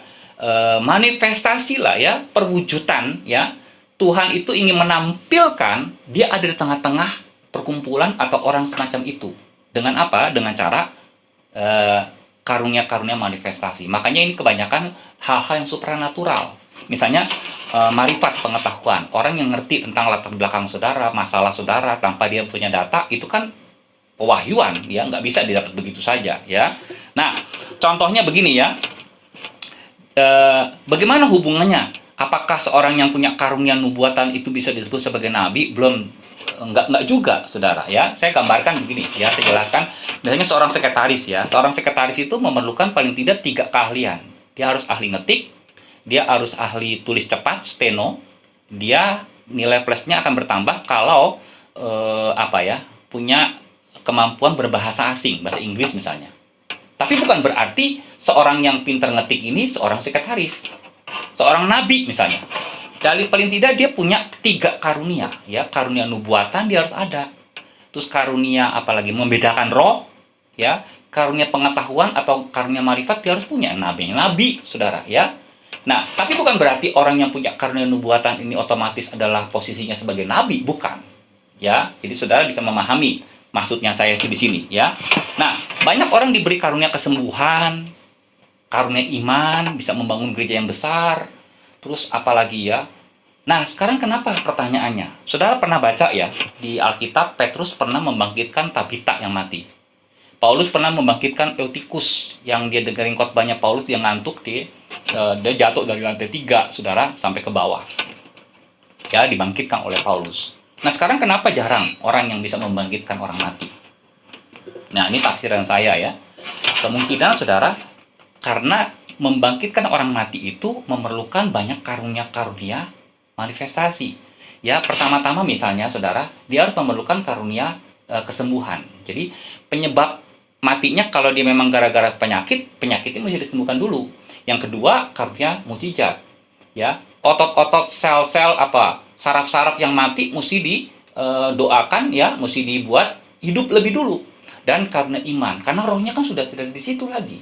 Manifestasi lah ya, perwujudan ya. Tuhan itu ingin menampilkan dia ada di tengah-tengah perkumpulan atau orang semacam itu. Dengan apa? Dengan cara karunia-karunia manifestasi. Makanya ini kebanyakan hal-hal yang supranatural. Misalnya marifat, pengetahuan. Orang yang ngerti tentang latar belakang saudara, masalah saudara tanpa dia punya data, itu kan pewahyuan, ya nggak bisa didapat begitu saja ya. Nah, contohnya begini ya. Bagaimana hubungannya? Apakah seorang yang punya karunia nubuatan itu bisa disebut sebagai nabi? Enggak juga, saudara ya. Saya gambarkan begini ya, saya jelaskan. Misalnya seorang sekretaris ya. Seorang sekretaris itu memerlukan paling tidak 3 keahlian. Dia harus ahli ngetik, dia harus ahli tulis cepat, steno. Dia nilai plusnya akan bertambah kalau punya kemampuan berbahasa asing, bahasa Inggris misalnya. Tapi bukan berarti seorang yang pintar ngetik ini seorang sekretaris, seorang nabi misalnya. Dari paling tidak dia punya 3 karunia ya, karunia nubuatan dia harus ada. Terus karunia apalagi membedakan roh ya, karunia pengetahuan atau karunia marifat dia harus punya, nabi, saudara ya. Nah, tapi bukan berarti orang yang punya karunia nubuatan ini otomatis adalah posisinya sebagai nabi, bukan. Ya, jadi saudara bisa memahami maksudnya saya di sini ya. Nah, banyak orang diberi karunia kesembuhan, karunia iman, bisa membangun gereja yang besar. Terus apalagi ya? Nah, sekarang kenapa pertanyaannya? Saudara pernah baca ya, di Alkitab Petrus pernah membangkitkan Tabita yang mati. Paulus pernah membangkitkan Eutikus yang dia dengerin khotbahnya Paulus, dia ngantuk, dia jatuh dari lantai 3, saudara, sampai ke bawah. Ya, dibangkitkan oleh Paulus. Nah, sekarang kenapa jarang orang yang bisa membangkitkan orang mati? Nah, ini tafsiran saya ya. Kemungkinan saudara, karena membangkitkan orang mati itu memerlukan banyak karunia-karunia manifestasi. Ya, pertama-tama misalnya saudara, dia harus memerlukan karunia kesembuhan. Jadi penyebab matinya kalau dia memang gara-gara penyakitnya mesti disembuhkan dulu. Yang kedua, karunia mujizat. Ya, otot-otot, sel-sel saraf-saraf yang mati mesti didoakan ya, mesti dibuat hidup lebih dulu. Dan karunia iman, karena rohnya kan sudah tidak di situ lagi.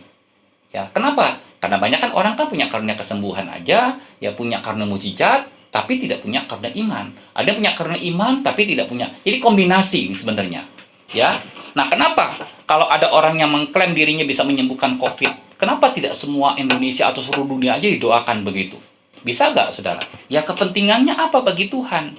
Ya, kenapa? Karena banyak kan orang kan punya karunia kesembuhan aja, ya punya karunia mujizat, tapi tidak punya karunia iman. Ada yang punya karunia iman, tapi tidak punya. Jadi kombinasi sebenarnya. Ya, nah kenapa? Kalau ada orang yang mengklaim dirinya bisa menyembuhkan COVID, kenapa tidak semua Indonesia atau seluruh dunia aja didoakan begitu? Bisa nggak, saudara? Ya kepentingannya apa bagi Tuhan?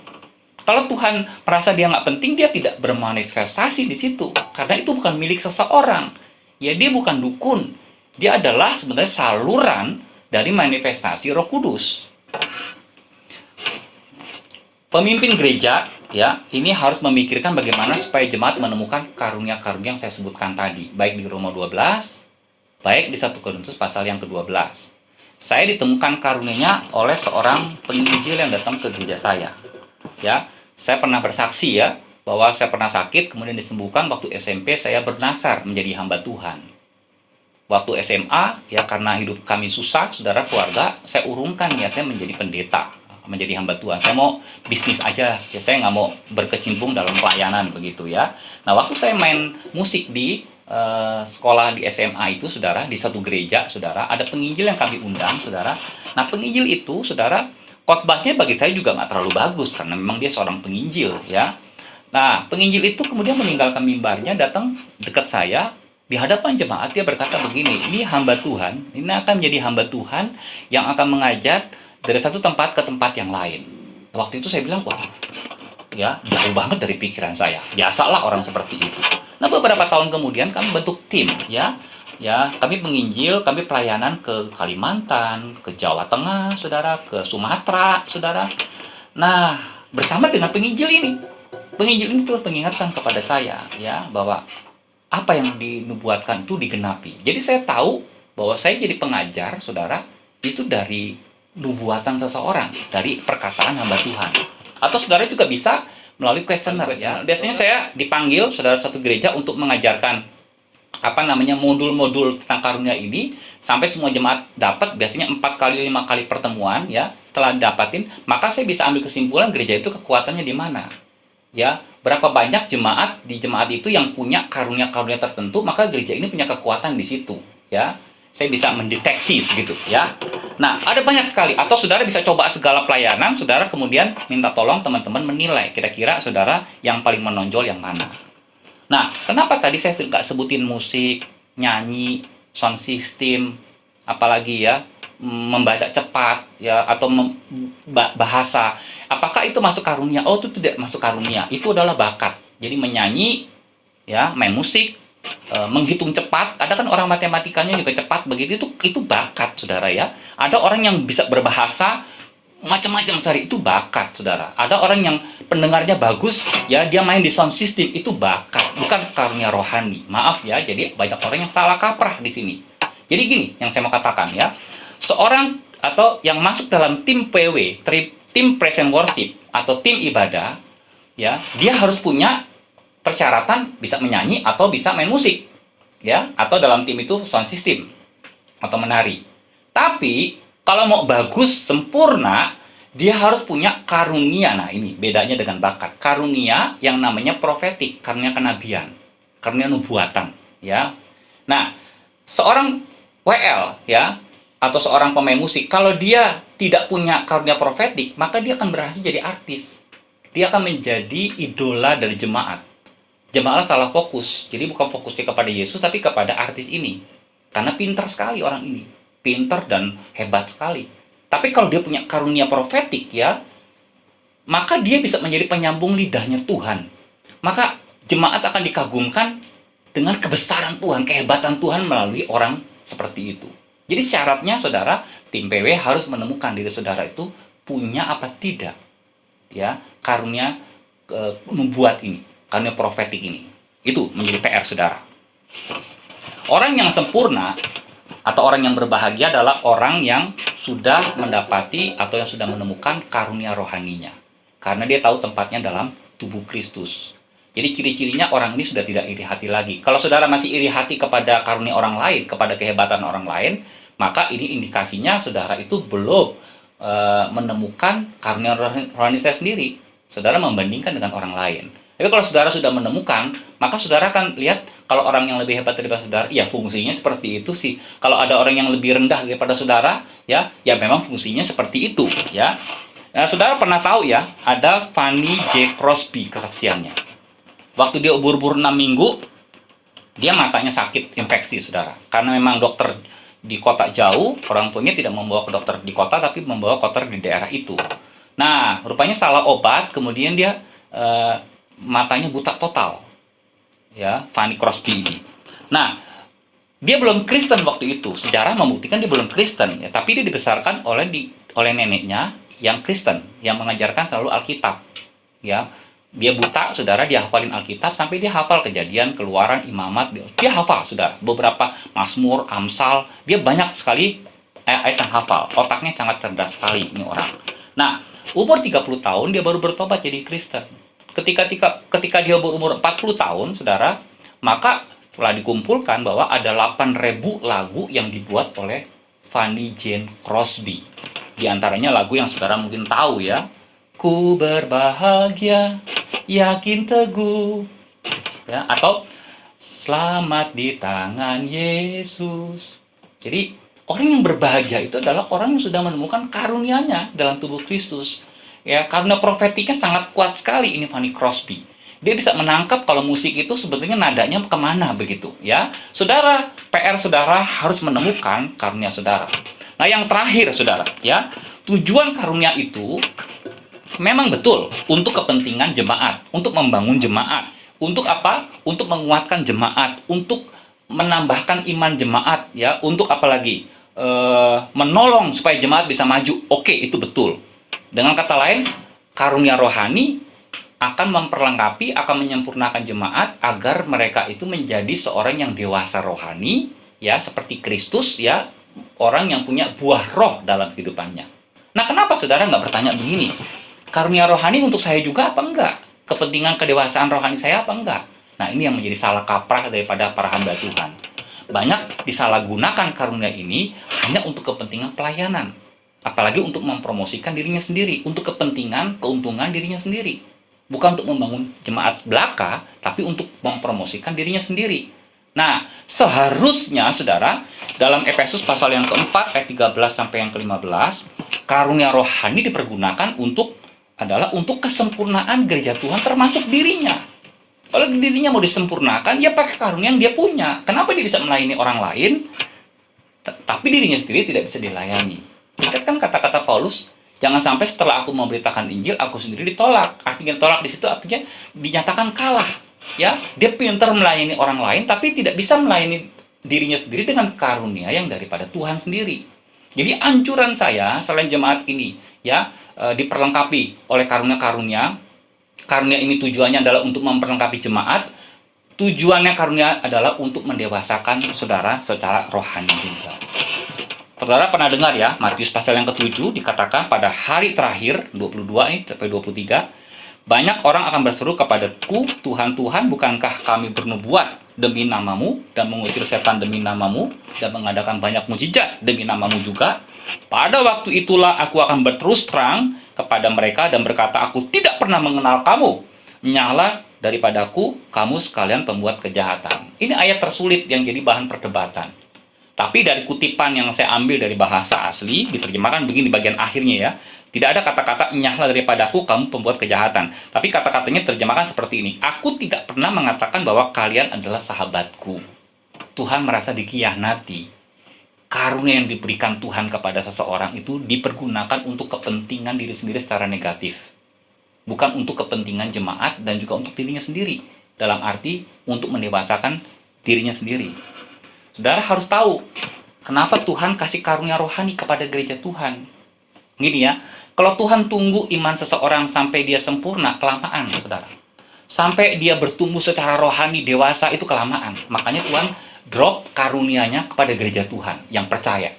Kalau Tuhan merasa dia nggak penting, dia tidak bermanifestasi di situ. Karena itu bukan milik seseorang. Ya, dia bukan dukun. Dia adalah sebenarnya saluran dari manifestasi Roh Kudus. Pemimpin gereja ya, ini harus memikirkan bagaimana supaya jemaat menemukan karunia-karunia yang saya sebutkan tadi, baik di Roma 12, baik di 1 Korintus pasal yang ke-12. Saya ditemukan karunianya oleh seorang penginjil yang datang ke gereja saya. Ya, saya pernah bersaksi ya bahwa saya pernah sakit kemudian disembuhkan waktu SMP. Saya bernasar menjadi hamba Tuhan. Waktu SMA ya, karena hidup kami susah, saudara, keluarga, saya urungkan niatnya menjadi pendeta, menjadi hamba Tuhan. Saya mau bisnis aja, ya saya nggak mau berkecimpung dalam pelayanan begitu ya. Nah, waktu saya main musik di sekolah di SMA itu, saudara, di satu gereja, saudara, ada penginjil yang kami undang, saudara. Nah, penginjil itu, saudara, khotbahnya bagi saya juga nggak terlalu bagus karena memang dia seorang penginjil, ya. Nah, penginjil itu kemudian meninggalkan mimbarnya, datang dekat saya di hadapan jemaat. Dia berkata begini, ini hamba Tuhan, ini akan menjadi hamba Tuhan yang akan mengajar dari satu tempat ke tempat yang lain. Waktu itu saya bilang, wah, ya jauh banget dari pikiran saya. Biasalah orang seperti itu. Nah, beberapa tahun kemudian kami bentuk tim, ya kami menginjil, kami pelayanan ke Kalimantan, ke Jawa Tengah, saudara, ke Sumatera, saudara. Nah, bersama dengan penginjil ini terus mengingatkan kepada saya, ya, bahwa apa yang dinubuatkan itu digenapi. Jadi saya tahu bahwa saya jadi pengajar, saudara, itu dari nubuatan seseorang, dari perkataan hamba Tuhan. Atau saudara juga bisa melalui questionnaire, ya. Biasanya saya dipanggil, saudara, satu gereja untuk mengajarkan modul-modul tentang karunia ini sampai semua jemaat dapat, biasanya 4 kali 5 kali pertemuan, ya. Setelah dapatin, maka saya bisa ambil kesimpulan gereja itu kekuatannya di mana. Ya, berapa banyak jemaat di jemaat itu yang punya karunia-karunia tertentu, maka gereja ini punya kekuatan di situ, ya. Saya bisa mendeteksi begitu, ya. Nah, ada banyak sekali. Atau saudara bisa coba segala pelayanan, saudara kemudian minta tolong teman-teman menilai kira-kira saudara yang paling menonjol yang mana. Nah, kenapa tadi saya nggak sebutin musik, nyanyi, sound system, apalagi ya, membaca cepat, ya, atau bahasa. Apakah itu masuk karunia? Oh, itu tidak masuk karunia. Itu adalah bakat. Jadi menyanyi, ya, main musik, menghitung cepat. Ada kan orang matematikanya juga cepat begitu, itu bakat, saudara, ya. Ada orang yang bisa berbahasa macam-macam sekali, itu bakat, saudara. Ada orang yang pendengarnya bagus, ya, dia main di sound system, itu bakat, bukan karunia rohani. Maaf ya, jadi banyak orang yang salah kaprah di sini. Jadi gini yang saya mau katakan, ya. Seorang atau yang masuk dalam tim PW, tim praise and worship atau tim ibadah, ya, dia harus punya persyaratan bisa menyanyi atau bisa main musik, ya, atau dalam tim itu sound system atau menari. Tapi kalau mau bagus sempurna, dia harus punya karunia. Nah, ini bedanya dengan bakat. Karunia yang namanya profetik, karunia kenabian, karunia nubuatan, ya. Nah, seorang WL, ya, atau seorang pemain musik, kalau dia tidak punya karunia profetik, maka dia akan berhasil jadi artis. Dia akan menjadi idola dari jemaat. Jemaat salah fokus. Jadi bukan fokusnya kepada Yesus, tapi kepada artis ini. Karena pintar sekali orang ini. Pintar dan hebat sekali. Tapi kalau dia punya karunia profetik, ya, maka dia bisa menjadi penyambung lidahnya Tuhan. Maka jemaat akan dikagumkan dengan kebesaran Tuhan, kehebatan Tuhan melalui orang seperti itu. Jadi syaratnya, saudara, tim PW harus menemukan diri saudara itu punya apa tidak, ya, karunia membuat ini, karunia profetik ini. Itu menjadi PR saudara. Orang yang sempurna atau orang yang berbahagia adalah orang yang sudah mendapati atau yang sudah menemukan karunia rohaninya. Karena dia tahu tempatnya dalam tubuh Kristus. Jadi ciri-cirinya orang ini sudah tidak iri hati lagi. Kalau saudara masih iri hati kepada karunia orang lain, kepada kehebatan orang lain, maka ini indikasinya saudara itu belum menemukan karunia rohani saya sendiri. Saudara membandingkan dengan orang lain. Tapi kalau saudara sudah menemukan, maka saudara akan lihat kalau orang yang lebih hebat daripada saudara, ya fungsinya seperti itu sih. Kalau ada orang yang lebih rendah daripada saudara, ya memang fungsinya seperti itu, ya. Nah, saudara pernah tahu ya, ada Fanny J. Crosby kesaksiannya. Waktu dia umur 6 minggu, dia matanya sakit infeksi, saudara. Karena memang dokter di kota jauh, orang tuanya tidak membawa ke dokter di kota, tapi membawa ke dokter di daerah itu. Nah, rupanya salah obat, kemudian dia matanya buta total, ya, Fanny Crosby ini. Nah, dia belum Kristen waktu itu. Sejarah membuktikan dia belum Kristen, ya, tapi dia dibesarkan oleh neneknya yang Kristen, yang mengajarkan selalu Alkitab, ya. Dia buta, saudara, dia hafalin Alkitab sampai dia hafal Kejadian, Keluaran, Imamat, dia hafal, saudara, beberapa Mazmur, Amsal, dia banyak sekali ayat yang hafal. Otaknya sangat cerdas sekali ini orang. Nah, umur 30 tahun dia baru bertobat jadi Kristen. Ketika dia berumur 40 tahun, saudara, maka telah dikumpulkan bahwa ada 8.000 lagu yang dibuat oleh Fanny Jane Crosby. Di antaranya lagu yang saudara mungkin tahu ya. Ku berbahagia, yakin teguh. Ya, atau selamat di tangan Yesus. Jadi orang yang berbahagia itu adalah orang yang sudah menemukan karunia-Nya dalam tubuh Kristus. Ya, karena profetiknya sangat kuat sekali ini Fanny Crosby. Dia bisa menangkap kalau musik itu sebetulnya nadanya kemana begitu ya. Saudara, PR saudara harus menemukan karunia saudara. Nah, yang terakhir saudara ya, tujuan karunia itu memang betul untuk kepentingan jemaat, untuk membangun jemaat. Untuk apa? Untuk menguatkan jemaat, untuk menambahkan iman jemaat ya, untuk apa lagi? Menolong supaya jemaat bisa maju. Oke, itu betul. Dengan kata lain, karunia rohani akan memperlengkapi, akan menyempurnakan jemaat agar mereka itu menjadi seorang yang dewasa rohani ya, seperti Kristus ya, orang yang punya buah roh dalam kehidupannya. Nah, kenapa saudara nggak bertanya begini? Karunia rohani untuk saya juga apa enggak? Kepentingan kedewasaan rohani saya apa enggak? Nah, ini yang menjadi salah kaprah daripada para hamba Tuhan. Banyak disalahgunakan karunia ini hanya untuk kepentingan pelayanan. Apalagi untuk mempromosikan dirinya sendiri, untuk kepentingan, keuntungan dirinya sendiri. Bukan untuk membangun jemaat belaka, tapi untuk mempromosikan dirinya sendiri. Nah, seharusnya saudara, dalam Efesus pasal yang keempat, ayat 13 sampai yang ke-15, karunia rohani dipergunakan adalah untuk kesempurnaan gereja Tuhan termasuk dirinya. Kalau dirinya mau disempurnakan, ya pakai karunia yang dia punya. Kenapa dia bisa melayani orang lain, tapi dirinya sendiri tidak bisa dilayani? Ingat kan kata-kata Paulus, jangan sampai setelah aku memberitakan Injil, aku sendiri ditolak. Artinya tolak di situ artinya dinyatakan kalah. Ya, dia pintar melayani orang lain, tapi tidak bisa melayani dirinya sendiri dengan karunia yang daripada Tuhan sendiri. Jadi anjuran saya selain jemaat ini ya diperlengkapi oleh karunia-karunia. Karunia ini tujuannya adalah untuk memperlengkapi jemaat. Tujuannya karunia adalah untuk mendewasakan saudara secara rohani juga. Saudara pernah dengar ya, Matius pasal yang ke-7 dikatakan pada hari terakhir 22 ini sampai 23, banyak orang akan berseru kepadaku, Tuhan, Tuhan, bukankah kami bernubuat demi namamu dan mengusir setan demi namamu dan mengadakan banyak mujizat demi namamu juga? Pada waktu itulah aku akan berterus terang kepada mereka dan berkata, aku tidak pernah mengenal kamu. Menyala daripadaku, kamu sekalian pembuat kejahatan. Ini ayat tersulit yang jadi bahan perdebatan. Tapi dari kutipan yang saya ambil dari bahasa asli, diterjemahkan begini bagian akhirnya ya. Tidak ada kata-kata nyahlah daripadaku kamu pembuat kejahatan. Tapi kata-katanya terjemahkan seperti ini. Aku tidak pernah mengatakan bahwa kalian adalah sahabatku. Tuhan merasa dikhianati. Karunia yang diberikan Tuhan kepada seseorang itu dipergunakan untuk kepentingan diri sendiri secara negatif. Bukan untuk kepentingan jemaat dan juga untuk dirinya sendiri. Dalam arti untuk mendewasakan dirinya sendiri. Saudara harus tahu kenapa Tuhan kasih karunia rohani kepada gereja Tuhan. Gini ya, kalau Tuhan tunggu iman seseorang sampai dia sempurna, kelamaan, saudara. Sampai dia bertumbuh secara rohani, dewasa, itu kelamaan. Makanya Tuhan drop karunia-Nya kepada gereja Tuhan yang percaya.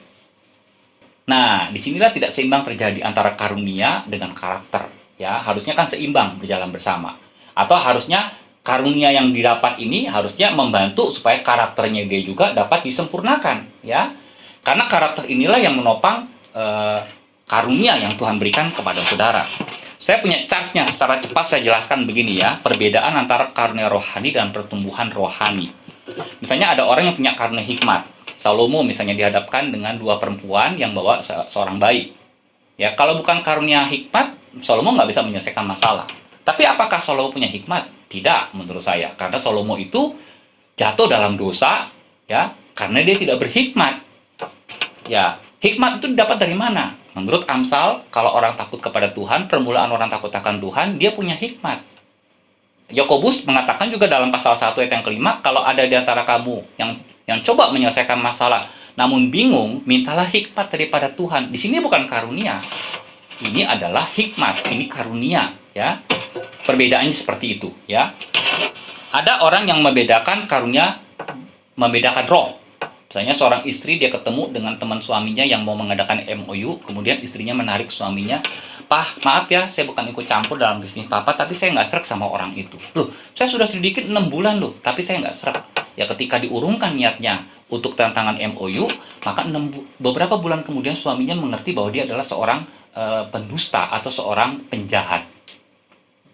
Nah, disinilah tidak seimbang terjadi antara karunia dengan karakter. Ya, harusnya kan seimbang berjalan bersama. Atau harusnya karunia yang didapat ini harusnya membantu supaya karakternya dia juga dapat disempurnakan, ya. Karena karakter inilah yang menopang karunia yang Tuhan berikan kepada saudara. Saya punya chartnya, secara cepat saya jelaskan begini ya, perbedaan antara karunia rohani dan pertumbuhan rohani. Misalnya ada orang yang punya karunia hikmat. Salomo misalnya dihadapkan dengan dua perempuan yang bawa seorang bayi. Ya, kalau bukan karunia hikmat, Salomo nggak bisa menyelesaikan masalah. Tapi apakah Salomo punya hikmat? Tidak, menurut saya. Karena Salomo itu jatuh dalam dosa, ya, karena dia tidak berhikmat. Ya, hikmat itu didapat dari mana? Menurut Amsal, kalau orang takut kepada Tuhan, permulaan orang takut akan Tuhan, dia punya hikmat. Yakobus mengatakan juga dalam pasal 1 ayat yang kelima, kalau ada di antara kamu yang coba menyelesaikan masalah, namun bingung, mintalah hikmat daripada Tuhan. Di sini bukan karunia. Ini adalah hikmat, ini karunia, ya. Perbedaannya seperti itu, ya. Ada orang yang membedakan karunia, membedakan roh. Misalnya seorang istri dia ketemu dengan teman suaminya yang mau mengadakan MOU, kemudian istrinya menarik suaminya, "Pak, maaf ya, saya bukan ikut campur dalam bisnis Papa, tapi saya nggak srek sama orang itu." Loh, saya sudah sedikit 6 bulan loh, tapi saya nggak srek. Ya ketika diurungkan niatnya untuk tantangan MOU, maka beberapa bulan kemudian suaminya mengerti bahwa dia adalah seorang pendusta atau seorang penjahat.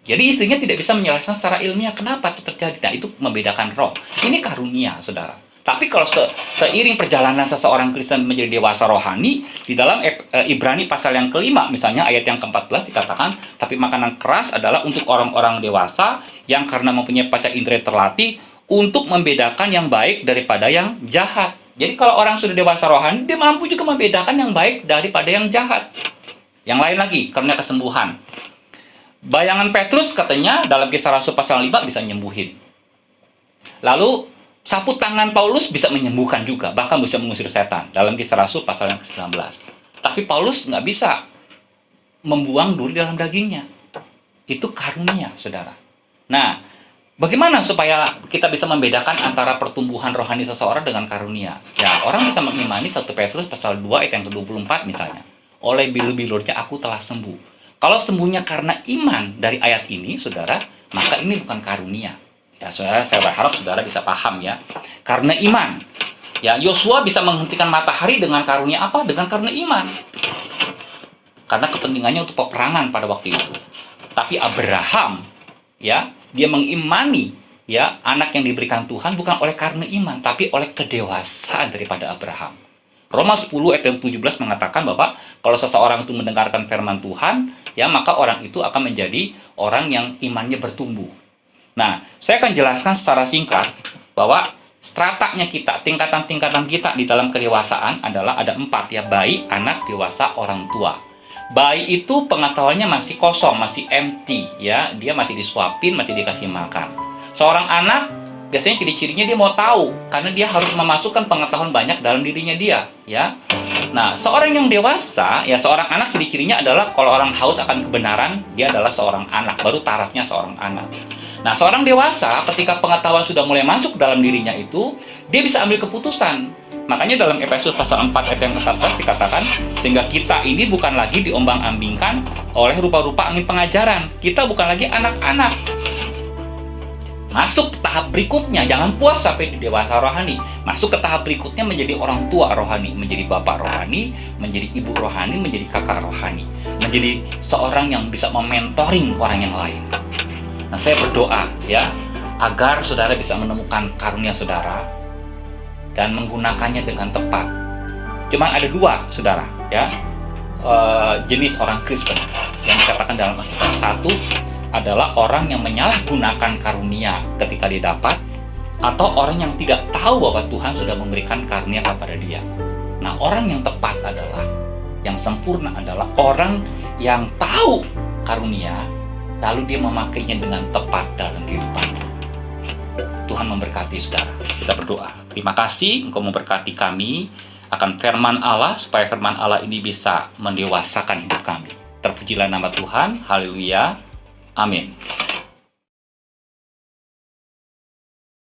Jadi istrinya tidak bisa menjelaskan secara ilmiah kenapa itu terjadi. Nah, itu membedakan roh. Ini karunia, saudara. Tapi kalau seiring perjalanan seseorang Kristen menjadi dewasa rohani, di dalam Ibrani pasal yang kelima, misalnya ayat yang ke-14 dikatakan, tapi makanan keras adalah untuk orang-orang dewasa yang karena mempunyai panca indera terlatih untuk membedakan yang baik daripada yang jahat. Jadi kalau orang sudah dewasa rohani, dia mampu juga membedakan yang baik daripada yang jahat. Yang lain lagi, karena kesembuhan. Bayangan Petrus katanya dalam Kisah Rasul pasal 5 bisa nyembuhin. Lalu sapu tangan Paulus bisa menyembuhkan juga, bahkan bisa mengusir setan dalam Kisah Rasul pasal yang ke-19. Tapi Paulus nggak bisa membuang duri dalam dagingnya. Itu karunia, saudara. Nah, bagaimana supaya kita bisa membedakan antara pertumbuhan rohani seseorang dengan karunia? Ya, orang bisa mengimani 1 Petrus pasal 2 ayat yang ke-24 misalnya. Oleh bilu-bilurnya aku telah sembuh. Kalau sembuhnya karena iman dari ayat ini, saudara, maka ini bukan karunia. Ya, saudara, saya berharap saudara bisa paham ya. Karena iman. Ya, Yosua bisa menghentikan matahari dengan karunia apa? Dengan karena iman. Karena kepentingannya untuk peperangan pada waktu itu. Tapi Abraham, ya, dia mengimani ya anak yang diberikan Tuhan bukan oleh karena iman, tapi oleh kedewasaan daripada Abraham. Roma 10 ayat 17 mengatakan bahwa kalau seseorang itu mendengarkan firman Tuhan, ya maka orang itu akan menjadi orang yang imannya bertumbuh. Nah, saya akan jelaskan secara singkat bahwa stratanya kita, tingkatan-tingkatan kita di dalam kedewasaan adalah ada 4 ya, bayi, anak, dewasa, orang tua. Bayi itu pengetahuannya masih kosong, masih empty ya, dia masih disuapin, masih dikasih makan. Seorang anak biasanya ciri-cirinya dia mau tahu karena dia harus memasukkan pengetahuan banyak dalam dirinya dia, ya. Nah, seorang yang dewasa, ya seorang anak ciri-cirinya adalah kalau orang haus akan kebenaran, dia adalah seorang anak, baru tarafnya seorang anak. Nah, seorang dewasa ketika pengetahuan sudah mulai masuk dalam dirinya itu, dia bisa ambil keputusan. Makanya dalam Efesus pasal 4 ayat yang ke-14 dikatakan, sehingga kita ini bukan lagi diombang-ambingkan oleh rupa-rupa angin pengajaran. Kita bukan lagi anak-anak. Masuk ke tahap berikutnya, jangan puas sampai di dewasa rohani. Masuk ke tahap berikutnya menjadi orang tua rohani, menjadi bapak rohani, menjadi ibu rohani, menjadi kakak rohani. Menjadi seorang yang bisa mementoring orang yang lain. Nah, saya berdoa ya, agar saudara bisa menemukan karunia saudara dan menggunakannya dengan tepat. Cuman ada 2, saudara, ya, jenis orang Kristen yang dikatakan dalam Alkitab. 1 adalah orang yang menyalahgunakan karunia ketika dia dapat, atau orang yang tidak tahu bahwa Tuhan sudah memberikan karunia kepada dia. Nah, orang yang tepat adalah, yang sempurna adalah orang yang tahu karunia, lalu dia memakainya dengan tepat dalam kehidupannya. Tuhan memberkati saudara. Kita berdoa. Terima kasih Engkau memberkati kami akan firman Allah, supaya firman Allah ini bisa mendewasakan hidup kami. Terpujilah nama Tuhan. Haleluya. Amin.